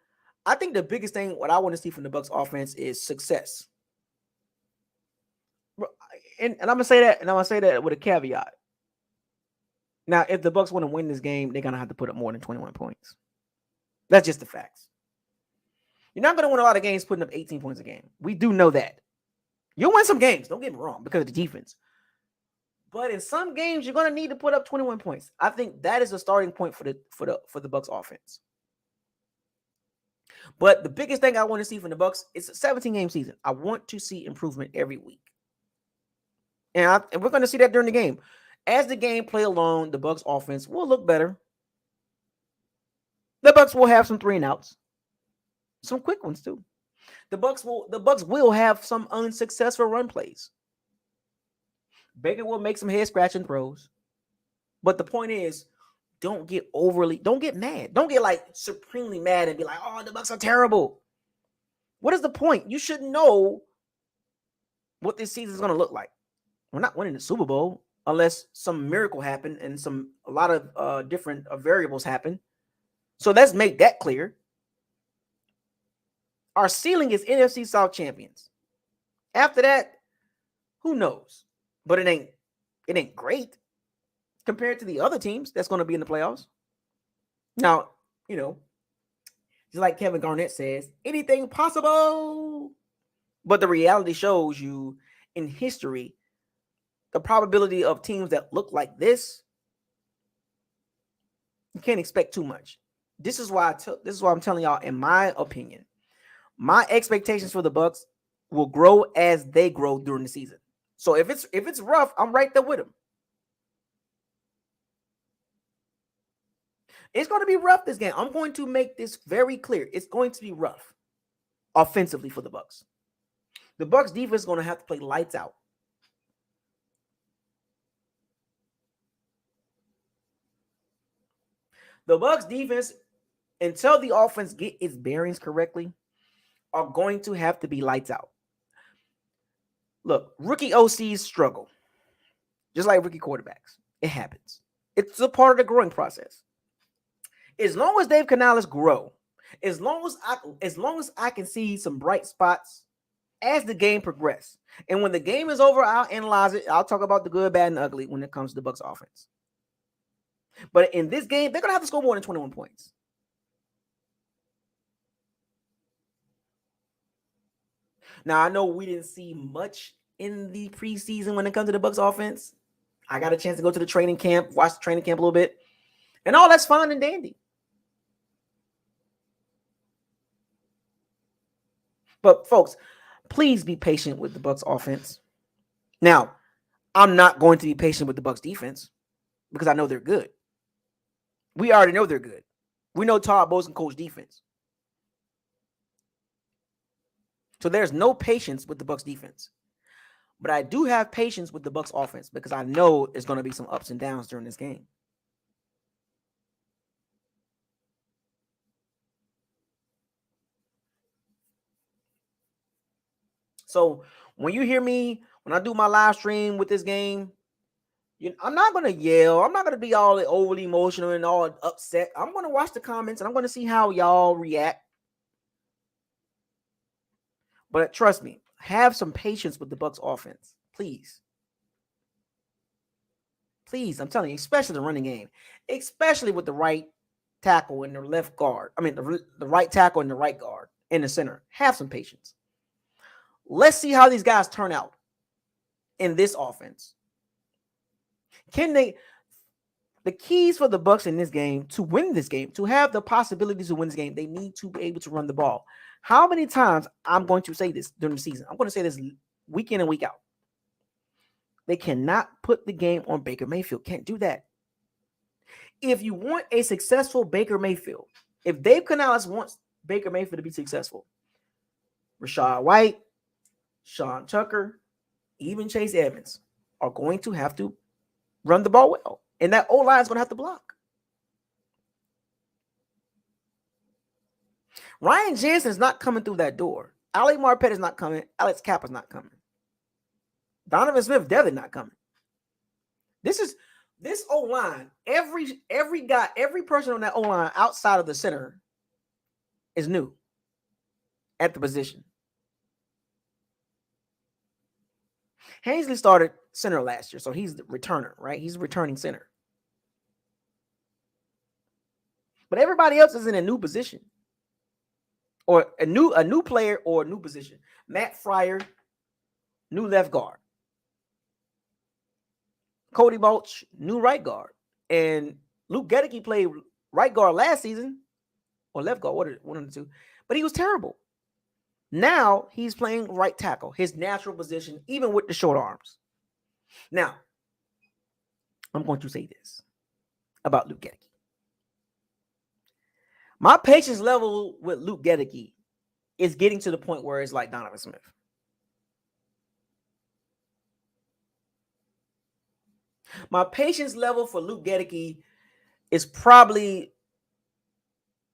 I think the biggest thing, what I want to see from the Bucs offense is success. And I'm gonna say that, with a caveat. Now, if the Bucs want to win this game, they're gonna have to put up more than 21 points. That's just the facts. You're not gonna win a lot of games putting up 18 points a game. We do know that. You'll win some games, don't get me wrong, because of the defense. But in some games, you're gonna need to put up 21 points. I think that is a starting point for the Bucs offense. But the biggest thing I want to see from the Bucs is a 17-game season. I want to see improvement every week. And we're going to see that during the game. As the game play along, the Bucs offense will look better. The Bucs will have some 3-and-outs. Some quick ones too. The Bucs will have some unsuccessful run plays. Baker will make some head-scratching throws. But the point is, don't get mad. Don't get like supremely mad and be like, oh, the Bucs are terrible. What is the point? You should know what this season is going to look like. We're not winning the Super Bowl unless some miracle happened and a lot of different variables happen. So let's make that clear. Our ceiling is NFC South champions. After that, who knows? But it ain't great compared to the other teams that's going to be in the playoffs. Now, just like Kevin Garnett says, anything possible. But the reality shows you in history, the probability of teams that look like this, you can't expect too much. This is why I'm telling y'all, in my opinion, my expectations for the Bucs will grow as they grow during the season. So if it's rough, I'm right there with them. It's going to be rough this game. I'm going to make this very clear. It's going to be rough offensively for the Bucs. The Bucs defense is going to have to play lights out. The Bucs defense, until the offense get its bearings correctly, are going to have to be lights out. Look, rookie OCs struggle, just like rookie quarterbacks. It happens. It's a part of the growing process. As long as Dave Canales grow, as long as I can see some bright spots as the game progresses, and when the game is over, I'll analyze it. I'll talk about the good, bad, and ugly when it comes to the Bucs offense. But in this game, they're going to have to score more than 21 points. Now, I know we didn't see much in the preseason when it comes to the Bucs offense. I got a chance to go to the training camp, watch the training camp a little bit. And all that's fine and dandy. But, folks, please be patient with the Bucs offense. Now, I'm not going to be patient with the Bucs defense because I know they're good. We already know they're good. We know Todd Bowles can coach defense. So there's no patience with the Bucs defense. But I do have patience with the Bucs offense because I know there's going to be some ups and downs during this game. So when you hear me, when I do my live stream with this game, I'm not going to yell. I'm not going to be all overly emotional and all upset. I'm going to watch the comments and I'm going to see how y'all react. But trust me, have some patience with the Bucs offense, please. Please, I'm telling you, especially the running game, especially with the right tackle and the left guard. I mean, the right tackle and the right guard in the center. Have some patience. Let's see how these guys turn out in this offense. The keys for the Bucs in this game to win this game, to have the possibilities to win this game, they need to be able to run the ball. How many times I'm going to say this during the season? I'm going to say this week in and week out. They cannot put the game on Baker Mayfield. Can't do that. If you want a successful Baker Mayfield, if Dave Canales wants Baker Mayfield to be successful, Rachaad White, Sean Tucker, even Chase Edmonds are going to have to run the ball well. And that O-line is going to have to block. Ryan Jensen is not coming through that door. Ali Marpet is not coming. Alex Kappa is not coming. Donovan Smith definitely not coming. This O-line, every guy, every person on that O-line outside of the center is new at the position. Hensley started center last year, so he's the returner, right? He's a returning center. But everybody else is in a new position. Or a new player or a new position. Matt Fryer, new left guard. Cody Balch, new right guard. And Luke Gedeke played right guard last season. Or left guard, one of the two. But he was terrible. Now he's playing right tackle, his natural position, even with the short arms. Now, I'm going to say this about Luke Gedeke. My patience level with Luke Gedeke is getting to the point where it's like Donovan Smith. My patience level for Luke Gedeke is probably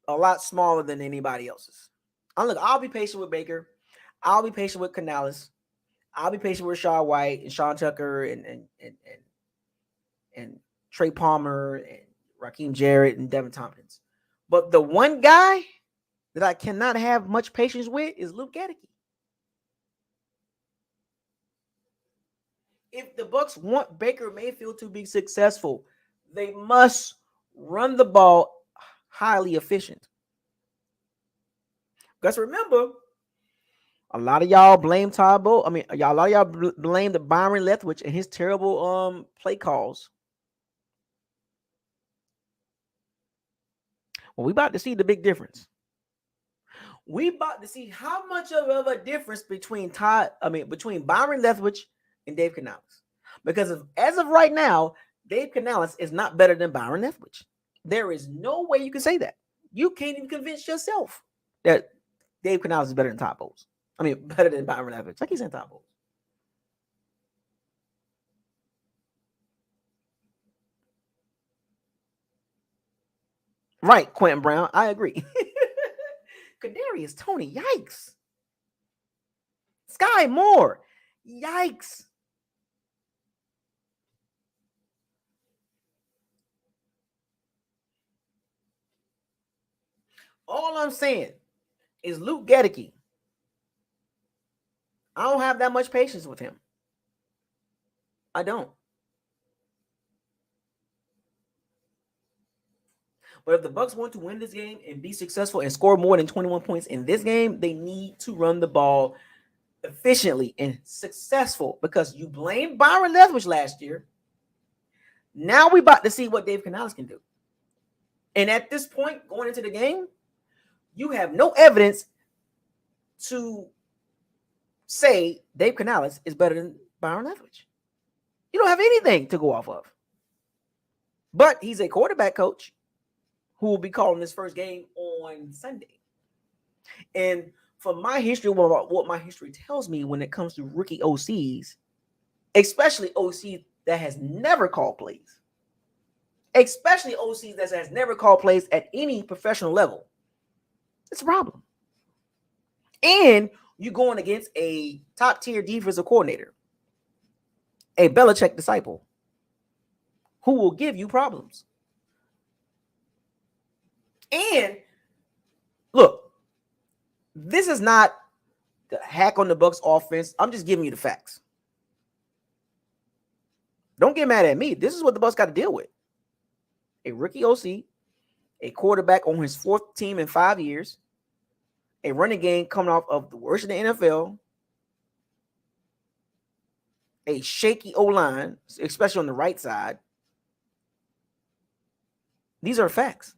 a lot smaller than anybody else's. I'll be patient with Baker. I'll be patient with Canales. I'll be patient with Rachaad White and Sean Tucker and Trey Palmer and Raheem Jarrett and Devin Tompkins. But the one guy that I cannot have much patience with is Luke Gedeke. If the Bucs want Baker Mayfield to be successful, they must run the ball highly efficient. Because remember, a lot of y'all blame Todd Bowles. A lot of y'all blame the Byron Leftwich and his terrible play calls. Well, we about to see the big difference. We about to see how much of a difference between Byron Leftwich and Dave Canales. Because as of right now, Dave Canales is not better than Byron Leftwich. There is no way you can say that. You can't even convince yourself that Dave Canales is better than Todd Bowles. Better than Byron Leftwich. Like he's in Todd Bowles. Right, Quentin Brown. I agree. Kadarius Toney. Yikes. Sky Moore. Yikes. All I'm saying is Luke Gedeke. I don't have that much patience with him. I don't. But if the Bucs want to win this game and be successful and score more than 21 points in this game, they need to run the ball efficiently and successful, because you blamed Byron Leftwich last year. Now we're about to see what Dave Canales can do. And at this point, going into the game, you have no evidence to say Dave Canales is better than Byron Leftwich. You don't have anything to go off of. But he's a quarterback coach. who will be calling this first game on Sunday. And from my history, what my history tells me when it comes to rookie OCs, especially OCs that has never called plays, especially OCs that has never called plays at any professional level, it's a problem. And you're going against a top-tier defensive coordinator, a Belichick disciple, who will give you problems. And look, this is not the hack on the Bucs offense. I'm just giving you the facts. Don't get mad at me. This is what the Bucs got to deal with. A rookie OC, a quarterback on his fourth team in 5 years, a running game coming off of the worst in the NFL, a shaky O-line, especially on the right side. These are facts.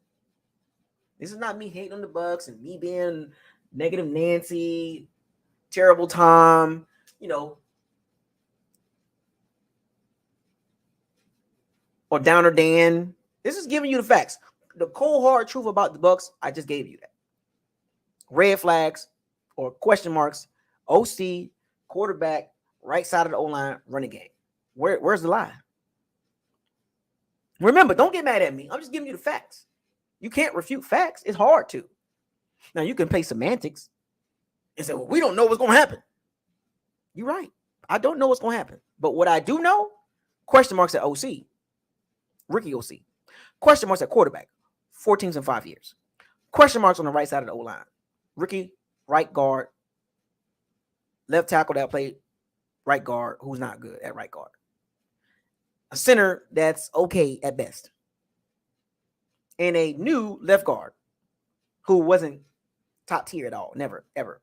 This is not me hating on the Bucs and me being negative Nancy, terrible Tom, or Downer Dan. This is giving you the facts. The cold hard truth about the Bucs, I just gave you that. Red flags or question marks, OC, quarterback, right side of the O-line, running game. Where's the lie? Remember, don't get mad at me. I'm just giving you the facts. You can't refute facts. It's hard to. Now, you can play semantics and say, well, we don't know what's going to happen. You're right. I don't know what's going to happen. But what I do know, question marks at OC, rookie OC. Question marks at quarterback, 4 teams in 5 years. Question marks on the right side of the O-line. Rookie, right guard, left tackle that played right guard, who's not good at right guard. A center that's okay at best. And a new left guard who wasn't top tier at all. Never, ever.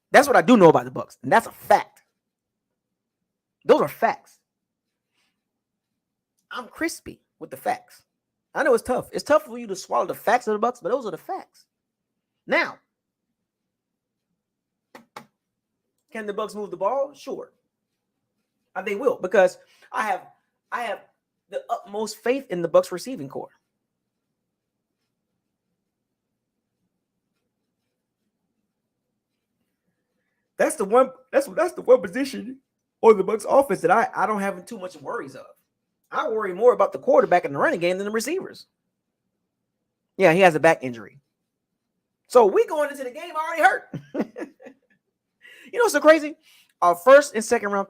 That's what I do know about the Bucs, and that's a fact. Those are facts. I'm crispy with the facts. I know it's tough. It's tough for you to swallow the facts of the Bucs, but those are the facts. Now, can the Bucs move the ball? Sure. They will, because I have the utmost faith in the Bucs receiving core. That's the one position on the Bucs offense that I don't have too much worries of. I worry more about the quarterback and the running game than the receivers. Yeah, he has a back injury. So we going into the game already hurt. You know what's so crazy? Our first and second round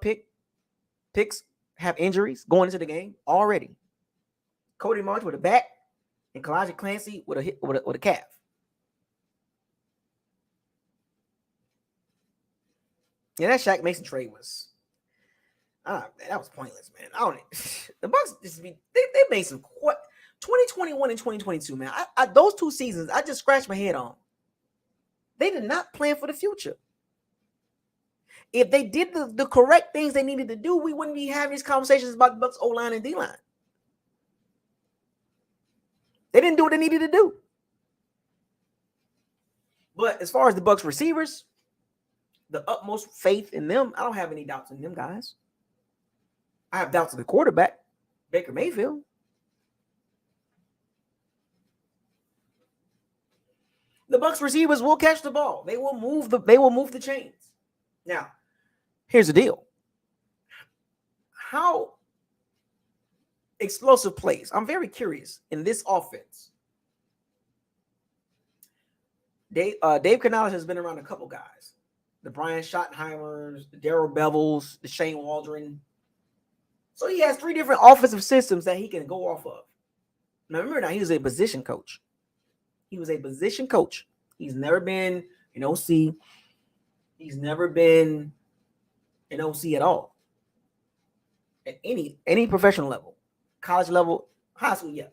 picks have injuries going into the game already. Cody March with a back and Kalijah Clancy with a calf. Yeah, that Shaq Mason trade was that was pointless, man. The Bucs they made some 2021 and 2022, man. Those 2 seasons I just scratched my head on. They did not plan for the future. If they did the correct things they needed to do, we wouldn't be having these conversations about the Bucs O-line and D-line. They didn't do what they needed to do. But as far as the Bucs receivers, the utmost faith in them, I don't have any doubts in them guys. I have doubts in the quarterback, Baker Mayfield. The Bucs receivers will catch the ball. They will move the chains. Now, here's the deal. How explosive plays? I'm very curious in this offense. Dave Canales has been around a couple guys. The Brian Schottenheimers, the Darrell Bevels, the Shane Waldron. So he has 3 different offensive systems that he can go off of. Now, remember, he was a position coach. He's never been an OC. He's never been an OC at all. At any professional level. College level, high school, yeah.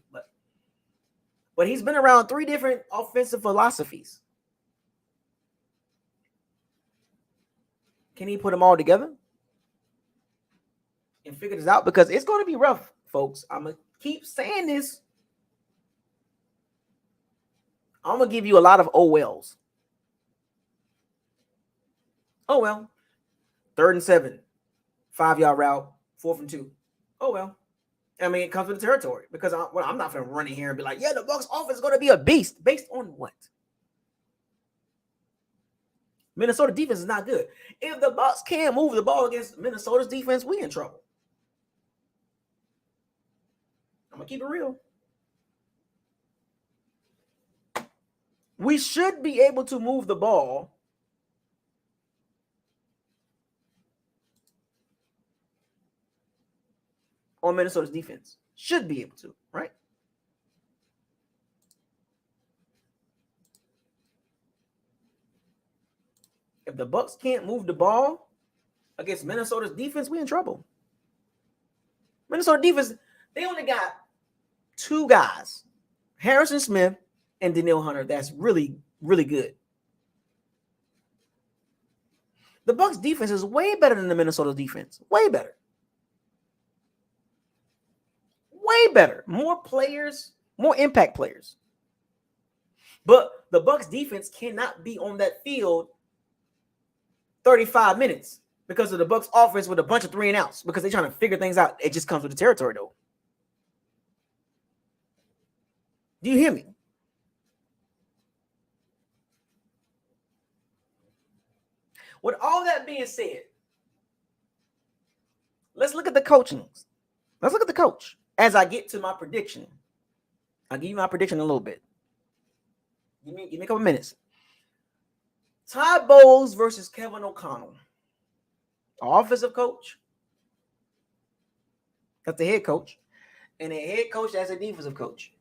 But he's been around 3 different offensive philosophies. Can he put them all together and figure this out? Because it's going to be rough, folks. I'm going to keep saying this. I'm going to give you a lot of oh wells. Oh, well. 3rd and 7. 5-yard route, 4th and 2. Oh, well. I mean, it comes with the territory because I'm not going to run in here and be like, yeah, the Bucs offense is going to be a beast. Based on what? Minnesota defense is not good. If the Bucs can't move the ball against Minnesota's defense, we in trouble. I'm going to keep it real. We should be able to move the ball on Minnesota's defense. Should be able to, right? If the Bucs can't move the ball against Minnesota's defense, we in trouble. Minnesota defense, they only got 2 guys, Harrison Smith and Danielle Hunter. That's really, really good. The Bucs defense is way better than the Minnesota defense. Way better. Way better. More players, more impact players. But the Bucs defense cannot be on that field 35 minutes because of the Bucs offense with a bunch of 3 and outs because they're trying to figure things out. It just comes with the territory, though. Do you hear me? With all that being said, let's look at the coaching. Let's look at the coach as I get to my prediction. I'll give you my prediction in a little bit. Give me a couple minutes. Todd Bowles versus Kevin O'Connell. Offensive coach. That's the head coach. And a head coach that's a defensive coach.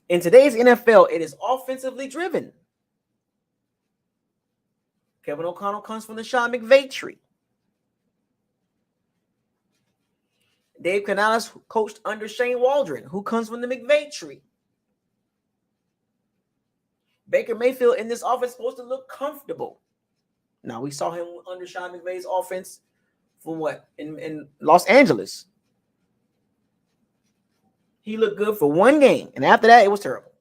In today's NFL, it is offensively driven. Kevin O'Connell comes from the Sean McVay tree. Dave Canales coached under Shane Waldron, who comes from the McVay tree. Baker Mayfield in this offense is supposed to look comfortable. Now, we saw him under Sean McVay's offense from what? In Los Angeles. He looked good for 1 game, and after that, it was terrible.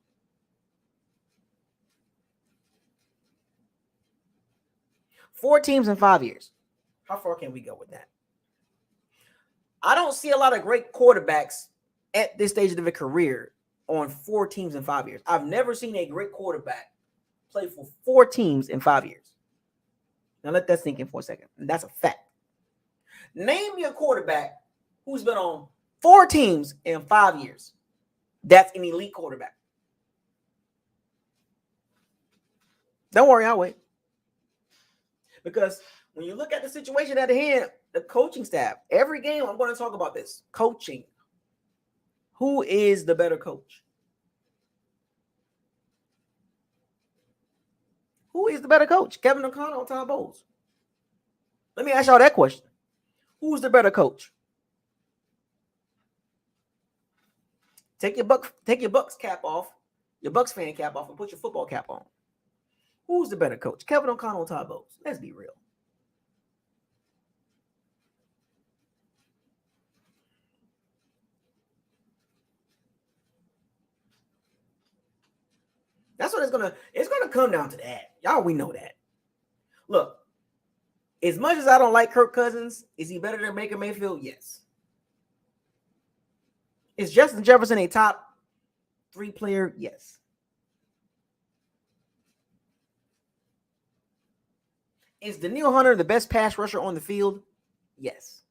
Four teams in 5 years. How far can we go with that? I don't see a lot of great quarterbacks at this stage of their career on 4 teams in 5 years. I've never seen a great quarterback play for 4 teams in 5 years. Now let that sink in for a second. And that's a fact. Name me a quarterback who's been on 4 teams in 5 years. That's an elite quarterback. Don't worry, I'll wait. Because when you look at the situation at hand, the coaching staff, every game I'm going to talk about this. Coaching. Who is the better coach? Who is the better coach? Kevin O'Connell or Todd Bowles? Let me ask y'all that question. Who's the better coach? Take your Bucs cap off, your Bucs fan cap off, and put your football cap on. Who's the better coach? Kevin O'Connell or Todd Bowles? Let's be real. That's what it's gonna come down to that. Y'all, we know that. Look, as much as I don't like Kirk Cousins, is he better than Baker Mayfield? Yes. Is Justin Jefferson a top 3 player? Yes. Is Danielle Hunter the best pass rusher on the field? Yes.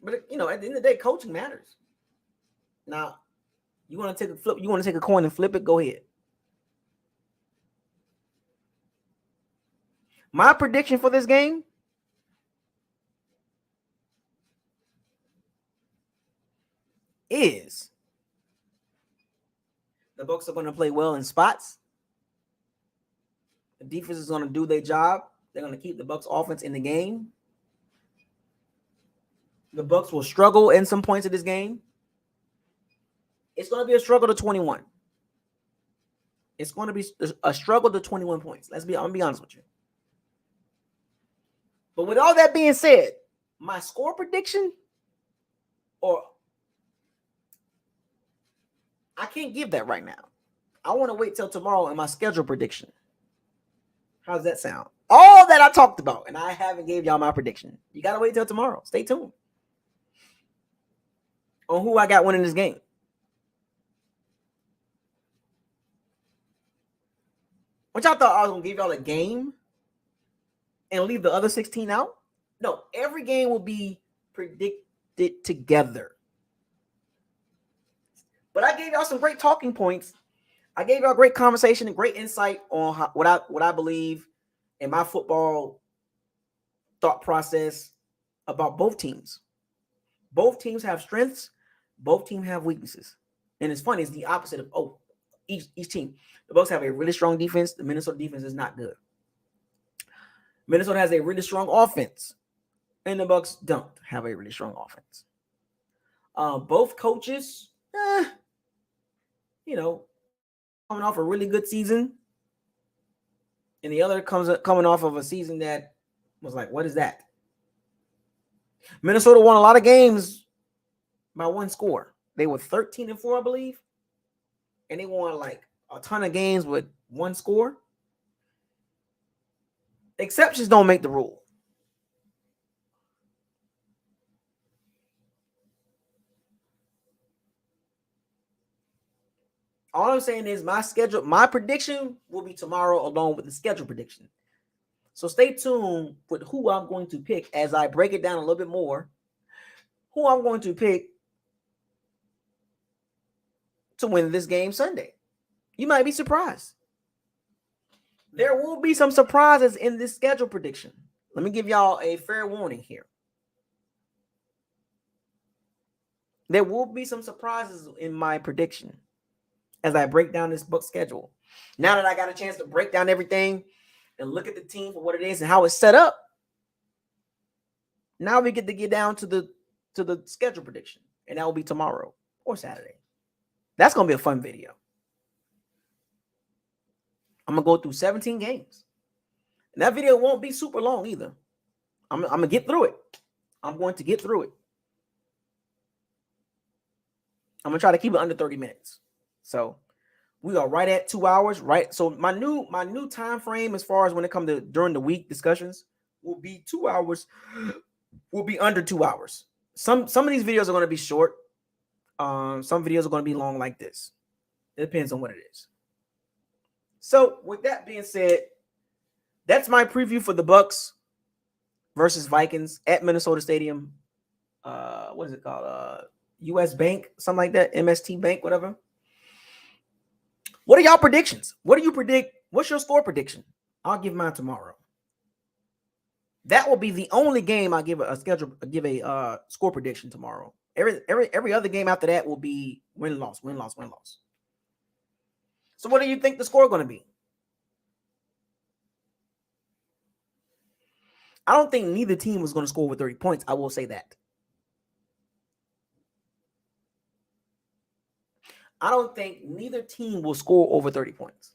But at the end of the day, coaching matters. Now, you want to take a flip? You want to take a coin and flip it? Go ahead. My prediction for this game is the Bucs are going to play well in spots. The defense is going to do their job. They're going to keep the Bucs offense in the game. The Bucs will struggle in some points of this game. It's going to be a struggle to 21. It's going to be a struggle to 21 points. I'm going to be honest with you. But with all that being said, my score prediction, or I can't give that right now. I want to wait till tomorrow in my schedule prediction. How does that sound? All that I talked about, and I haven't gave y'all my prediction. You got to wait till tomorrow. Stay tuned on who I got winning this game. What y'all thought I was going to give y'all a game and leave the other 16 out? No, every game will be predicted together. But I gave y'all some great talking points. I gave y'all great conversation and great insight on what I believe in my football thought process about both teams. Both teams have strengths. Both teams have weaknesses. And it's funny, it's the opposite of each team. The Bucs have a really strong defense. The Minnesota defense is not good. Minnesota has a really strong offense. And the Bucs don't have a really strong offense. Both coaches, coming off a really good season, and the other coming off of a season that was like, what is that? Minnesota won a lot of games by one score. They were 13-4, I believe, and they won like a ton of games with one score. Exceptions don't make the rule. All I'm saying is my prediction will be tomorrow along with the schedule prediction. So stay tuned with who I'm going to pick as I break it down a little bit more. Who I'm going to pick to win this game Sunday. You might be surprised. There will be some surprises in this schedule prediction. Let me give y'all a fair warning here. There will be some surprises in my prediction as I break down this book schedule. Now that I got a chance to break down everything and look at the team for what it is and how it's set up, now we get to get down to the schedule prediction, and that will be tomorrow or Saturday. That's going to be a fun video. I'm going to go through 17 games. And that video won't be super long either. I'm going to get through it. I'm going to get through it. I'm going to try to keep it under 30 minutes. So we are right at 2 hours, right? So my new time frame as far as when it comes to during the week discussions will be 2 hours, will be under 2 hours. Some of these videos are going to be short. Some videos are going to be long like this. It depends on what it is. So with that being said, that's my preview for the Bucs versus Vikings at Minnesota Stadium. What is it called? US Bank, something like that. MST Bank, whatever. What are y'all predictions? What do you predict? What's your score prediction? I'll give mine tomorrow. That will be the only game I'll give a score prediction tomorrow. Every other game after that will be win-loss, win-loss, win-loss. So what do you think the score is going to be? I don't think neither team was going to score over 30 points. I will say that. I don't think neither team will score over 30 points.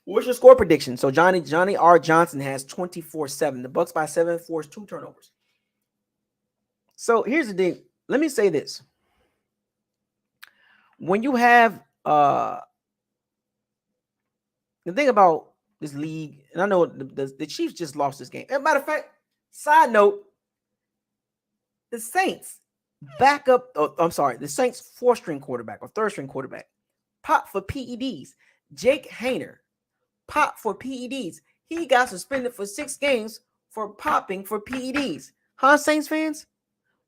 What's your score prediction? So Johnny R. Johnson has 24-7. The Bucs by 7 forced 2 turnovers. So here's the thing. Let me say this. When you have the thing about this league, and I know the Chiefs just lost this game. As a matter of fact, side note, the Saints the Saints 4th-string quarterback or 3rd-string quarterback popped for PEDs. Jake Haener popped for PEDs. He got suspended for 6 games for popping for PEDs. Huh, Saints fans?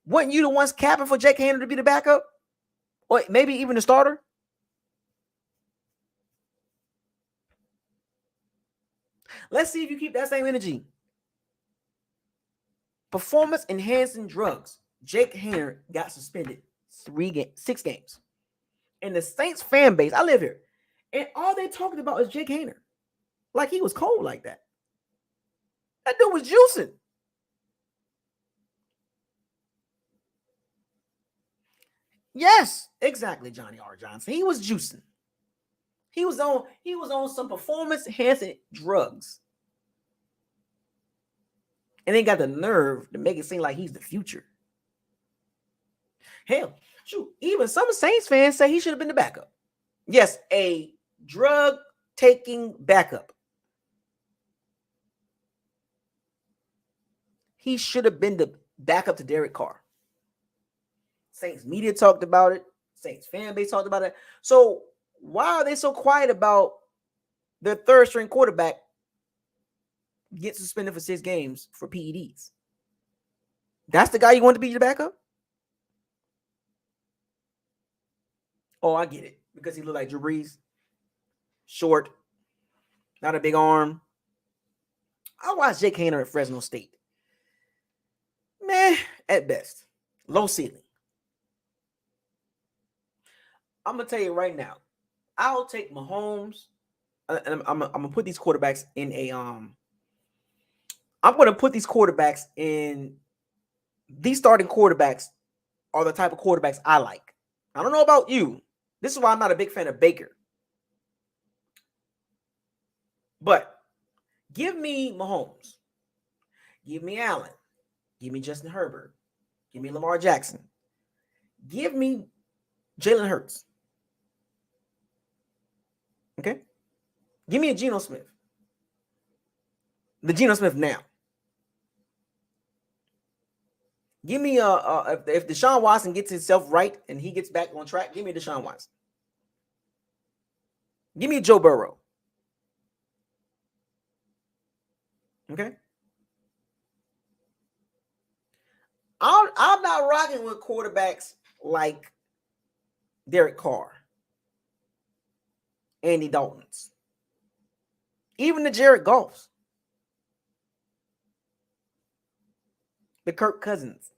Weren't you the ones capping for Jake Haener to be the backup? Or maybe even the starter? Let's see if you keep that same energy. Performance-enhancing drugs. Jake Haener got suspended 6 games. And the Saints fan base, I live here, and all they talking about is Jake Haener. Like he was cold like that. That dude was juicing. Yes, exactly, Johnny R. Johnson. He was juicing. He was on some performance-enhancing drugs. And they got the nerve to make it seem like he's the future. Hell, shoot, even some Saints fans say he should have been the backup. Yes, a drug-taking backup. He should have been the backup to Derek Carr. Saints media talked about it. Saints fan base talked about it. So why are they so quiet about their third-string quarterback get suspended for 6 games for PEDs? That's the guy you want to be your backup? Oh, I get it. Because he looked like Drew Brees. Short. Not a big arm. I watched Jake Haener at Fresno State. Meh, at best. Low ceiling. I'm going to tell you right now. I'll take Mahomes. And I'm going to put these quarterbacks in a I'm going to put these quarterbacks in. These starting quarterbacks are the type of quarterbacks I like. I don't know about you. This is why I'm not a big fan of Baker. But give me Mahomes. Give me Allen. Give me Justin Herbert. Give me Lamar Jackson. Give me Jalen Hurts. Okay? Give me a Geno Smith. The Geno Smith now. Give me if Deshaun Watson gets himself right and he gets back on track, give me Deshaun Watson. Give me Joe Burrow. Okay? I'm not rocking with quarterbacks like Derek Carr, Andy Dalton's, even the Jared Goffs, the Kirk Cousins,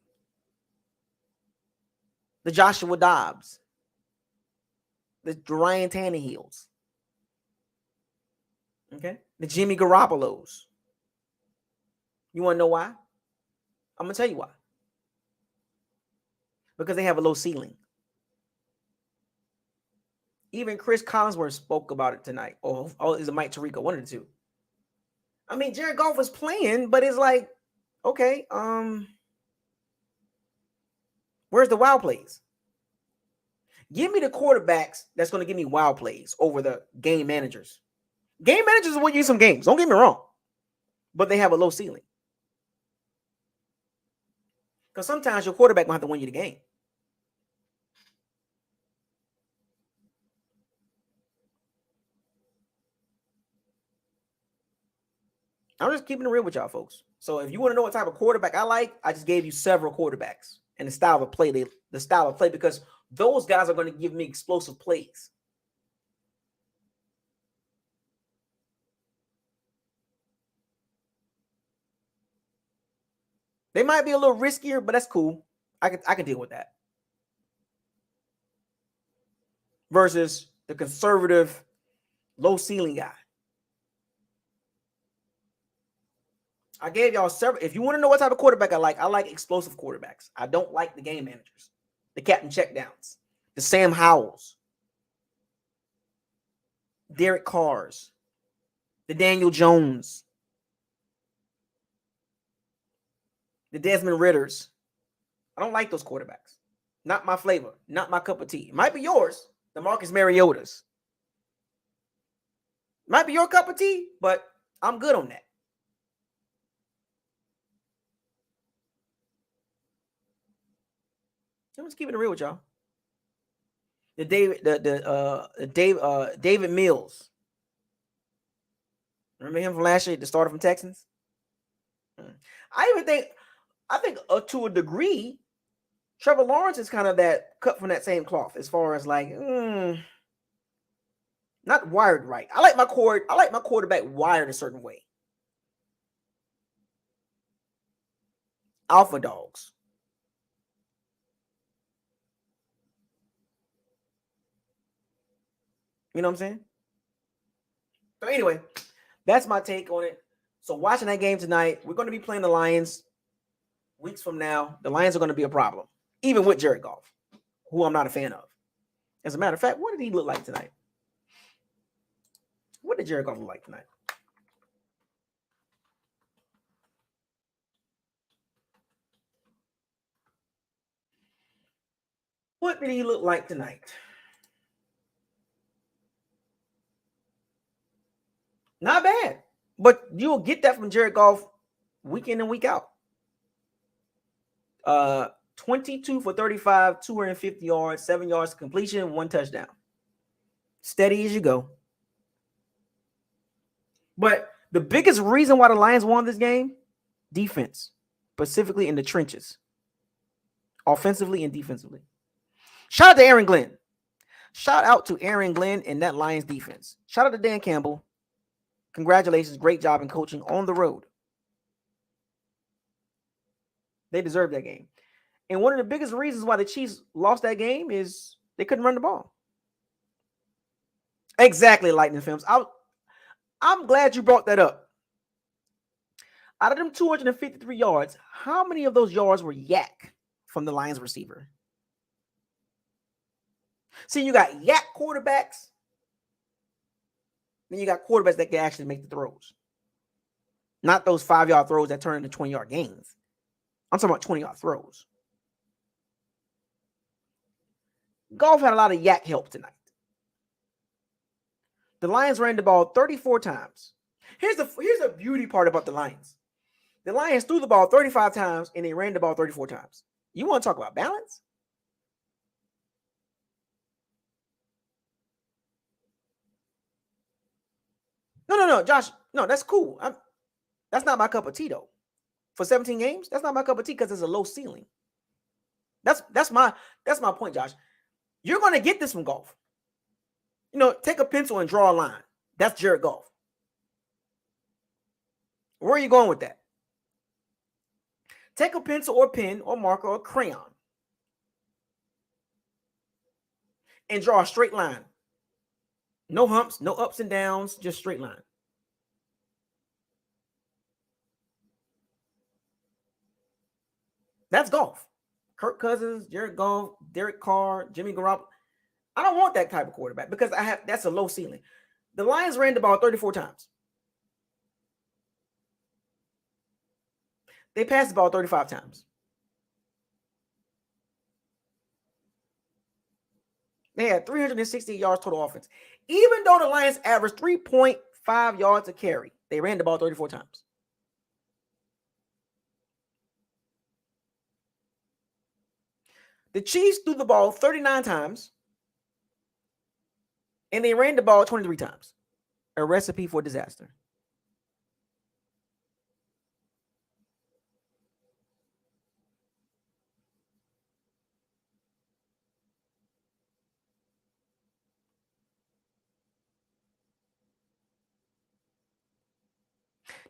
the Joshua Dobbs, the Ryan Tannehills, okay, the Jimmy Garoppolo's. You want to know why? I'm going to tell you why. Because they have a low ceiling. Even Chris Collinsworth spoke about it tonight. Or is it Mike Tirico? One of the two. I mean, Jared Goff was playing, but it's like, okay, where's the wild plays? Give me the quarterbacks that's going to give me wild plays over the game managers. Game managers will win you some games. Don't get me wrong. But they have a low ceiling. Because sometimes your quarterback will have to win you the game. I'm just keeping it real with y'all, folks. So if you want to know what type of quarterback I like, I just gave you several quarterbacks and the style of play. The style of play, because those guys are going to give me explosive plays. They might be a little riskier, but that's cool. I can deal with that. Versus the conservative, low ceiling guy. I gave y'all several. If you want to know what type of quarterback I like explosive quarterbacks. I don't like the game managers, the captain checkdowns, the Sam Howells, Derek Carrs, the Daniel Jones, the Desmond Ritters. I don't like those quarterbacks. Not my flavor. Not my cup of tea. It might be yours, the Marcus Mariotas. Might be your cup of tea, but I'm good on that. I'm just keeping it real with y'all. David Mills. Remember him from last year, the starter from Texans? I think to a degree, Trevor Lawrence is kind of that cut from that same cloth as far as like, not wired right. I like my quarterback wired a certain way. Alpha dogs. You know what I'm saying? So anyway, that's my take on it. So watching that game tonight, we're going to be playing the Lions weeks from now. The Lions are going to be a problem, even with Jared Goff, who I'm not a fan of. As a matter of fact, what did he look like tonight? What did Jared Goff look like tonight? What did he look like tonight? Not bad. But you'll get that from Jared Goff week in and week out. 22 for 35, 250 yards, 7 yards to completion, 1 touchdown. Steady as you go. But the biggest reason why the Lions won this game, defense, specifically in the trenches, offensively and defensively. Shout out to Aaron Glenn. Shout out to Aaron Glenn and that Lions defense. Shout out to Dan Campbell. Congratulations. Great job in coaching on the road. They deserve that game. And one of the biggest reasons why the Chiefs lost that game is they couldn't run the ball. Exactly, Lightning Films. I'm glad you brought that up. Out of them 253 yards, how many of those yards were yak from the Lions receiver? See, you got yak quarterbacks. Then you got quarterbacks that can actually make the throws. Not those 5-yard throws that turn into 20-yard gains. I'm talking about 20-yard throws. Goff had a lot of yak help tonight. The Lions ran the ball 34 times. Here's the beauty part about the Lions. The Lions threw the ball 35 times and they ran the ball 34 times. You want to talk about balance? No, Josh. No, that's cool. That's not my cup of tea, though. For 17 games, that's not my cup of tea because there's a low ceiling. That's my point, Josh. You're going to get this from Goff. Take a pencil and draw a line. That's Jared Goff. Where are you going with that? Take a pencil or pen or marker or crayon and draw a straight line. No humps, no ups and downs, just straight line. That's Goff. Kirk Cousins, Jared Goff, Derek Carr, Jimmy Garoppolo. I don't want that type of quarterback because that's a low ceiling. The Lions ran the ball 34 times. They passed the ball 35 times. They had 360 yards total offense. Even though the Lions averaged 3.5 yards a carry, they ran the ball 34 times. The Chiefs threw the ball 39 times, and they ran the ball 23 times. A recipe for disaster.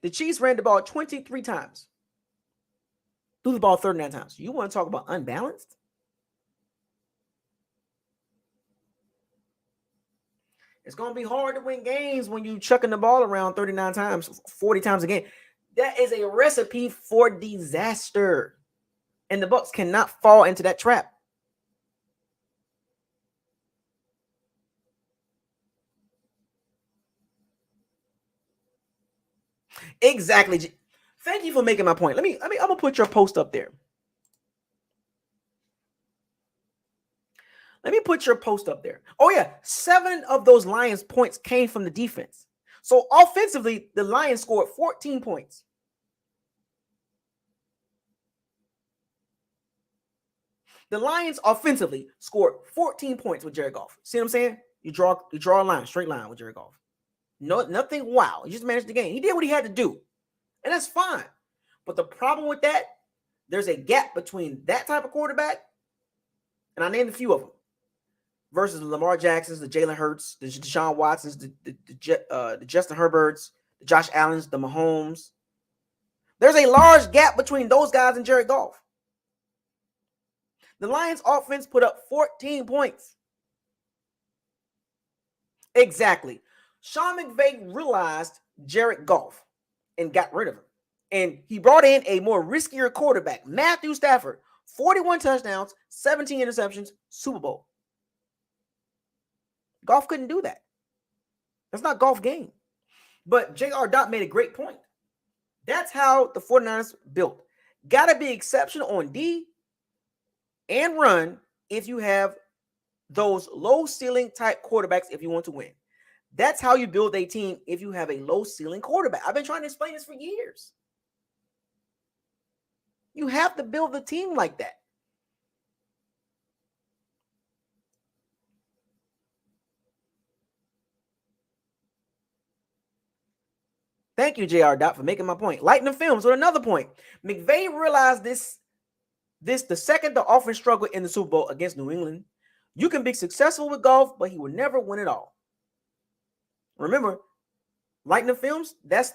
The Chiefs ran the ball 23 times. Threw the ball 39 times. You want to talk about unbalanced? It's going to be hard to win games when you chucking the ball around 39 times, 40 times a game. That is a recipe for disaster. And the Bucs cannot fall into that trap. Exactly. Thank you for making my point. I'm gonna put your post up there. Let me put your post up there. Oh yeah, 7 of those Lions points came from the defense. So offensively, the Lions scored 14 points. The Lions offensively scored 14 points with Jared Goff. See what I'm saying? You draw a line, straight line with Jared Goff. No, nothing wow. He just managed the game. He did what he had to do. And that's fine. But the problem with that, there's a gap between that type of quarterback, and I named a few of them, versus the Lamar Jacksons, the Jalen Hurts, the Deshaun Watsons, the Justin Herberts, the Josh Allens, the Mahomes. There's a large gap between those guys and Jared Goff. The Lions offense put up 14 points. Exactly. Sean McVay realized Jared Goff and got rid of him. And he brought in a more riskier quarterback, Matthew Stafford. 41 touchdowns, 17 interceptions, Super Bowl. Goff couldn't do that. That's not Goff game. But J.R. Dot made a great point. That's how the 49ers built. Got to be exceptional on D and run if you have those low ceiling type quarterbacks if you want to win. That's how you build a team if you have a low ceiling quarterback. I've been trying to explain this for years. You have to build a team like that. Thank you, JR Dot, for making my point. Lightning Films with another point. McVay realized this the second the offense struggled in the Super Bowl against New England. You can be successful with golf, but he will never win it all. Remember, Lightning Films, that's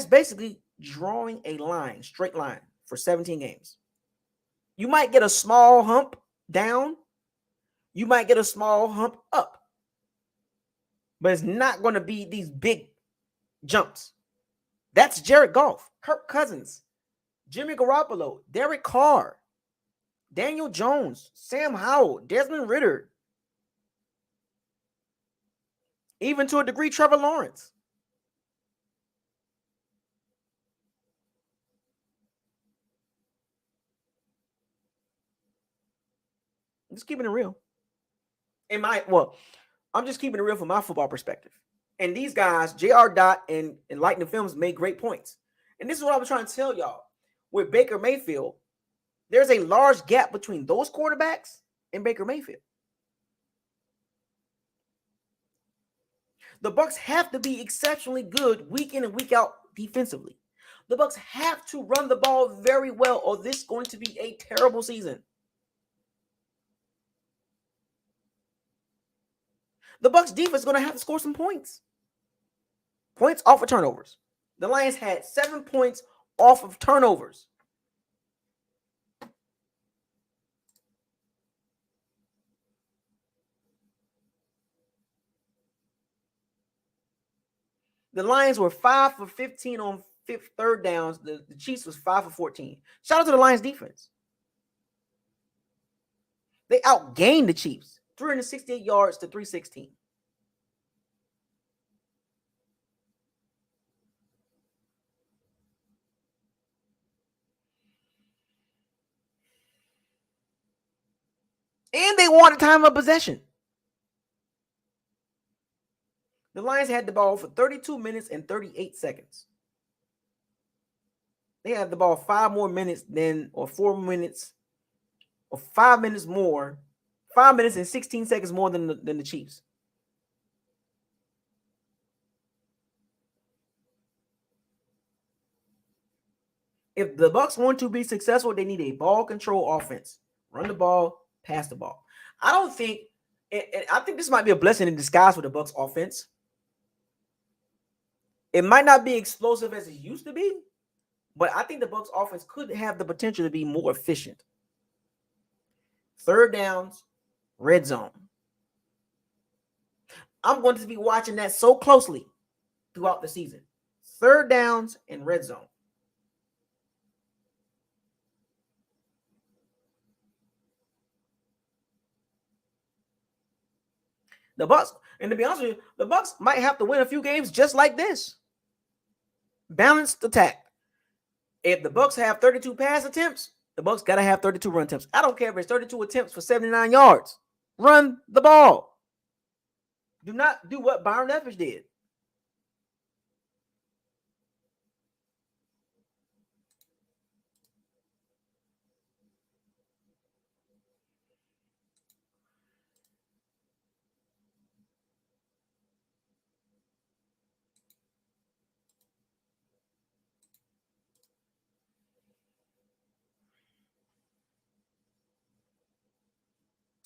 basically drawing a line, straight line for 17 games. You might get a small hump down. You might get a small hump up. But it's not going to be these big jumps. That's Jared Goff, Kirk Cousins, Jimmy Garoppolo, Derek Carr, Daniel Jones, Sam Howell, Desmond Ridder, even to a degree, Trevor Lawrence. I'm just keeping it real. I'm just keeping it real from my football perspective. And these guys, JR Dot and Lightning Films, made great points. And this is what I was trying to tell y'all. With Baker Mayfield, there's a large gap between those quarterbacks and Baker Mayfield. The Bucs have to be exceptionally good week in and week out defensively. The Bucs have to run the ball very well, or this is going to be a terrible season. The Bucs defense is going to have to score some points. Points off of turnovers. The Lions had 7 points off of turnovers. The Lions were 5 for 15 on third downs. The Chiefs was 5 for 14. Shout out to the Lions defense. They outgained the Chiefs, 368 yards to 316. And they won the time of possession. The Lions had the ball for 32 minutes and 38 seconds. They had the ball 5 more minutes or 4 minutes, or 5 minutes more, 5 minutes and 16 seconds more than the Chiefs. If the Bucs want to be successful, they need a ball control offense. Run the ball, pass the ball. I think this might be a blessing in disguise for the Bucs offense. It might not be explosive as it used to be, but I think the Bucs offense could have the potential to be more efficient. Third downs, red zone. I'm going to be watching that so closely throughout the season. Third downs and red zone. The Bucs, and to be honest with you, the Bucs might have to win a few games just like this. Balanced attack. If the Bucs have 32 pass attempts, the Bucs got to have 32 run attempts. I don't care if it's 32 attempts for 79 yards. Run the ball. Do not do what Byron Leftwich did.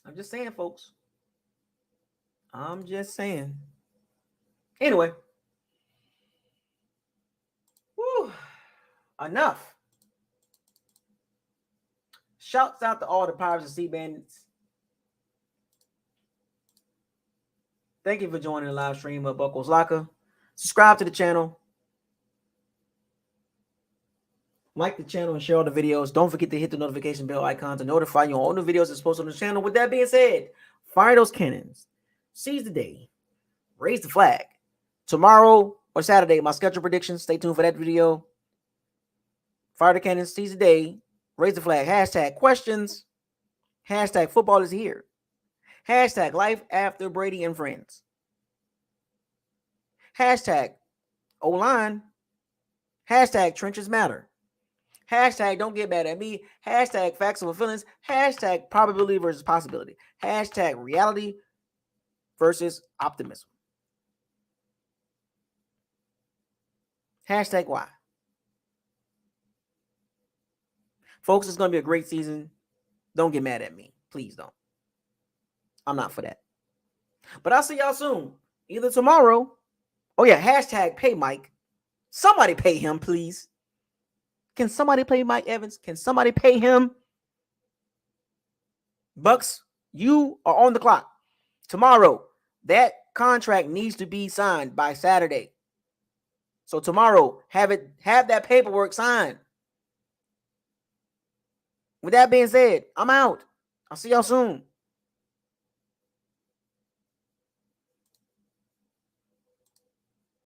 I'm just saying, folks. I'm just saying. Anyway. Whew. Enough. Shouts out to all the Pirates and Sea Bandits. Thank you for joining the live stream of Buckles Locker. Subscribe to the channel. Like the channel and share all the videos. Don't forget to hit the notification bell icon to notify you on all new videos that's posted on the channel. With that being said, fire those cannons. Seize the day. Raise the flag. Tomorrow or Saturday, my schedule predictions. Stay tuned for that video. Fire the cannons. Seize the day. Raise the flag. Hashtag questions. Hashtag football is here. Hashtag life after Brady and friends. Hashtag O-line. Hashtag trenches matter. Hashtag don't get mad at me. Hashtag facts over feelings. Hashtag probability versus possibility. Hashtag reality versus optimism. Hashtag why. Folks, it's going to be a great season. Don't get mad at me. Please don't. I'm not for that. But I'll see y'all soon. Either tomorrow. Oh, yeah. Hashtag pay Mike. Somebody pay him, please. Can somebody pay Mike Evans? Can somebody pay him? Bucs, you are on the clock. Tomorrow, that contract needs to be signed by Saturday. So tomorrow, have that paperwork signed. With that being said, I'm out. I'll see y'all soon.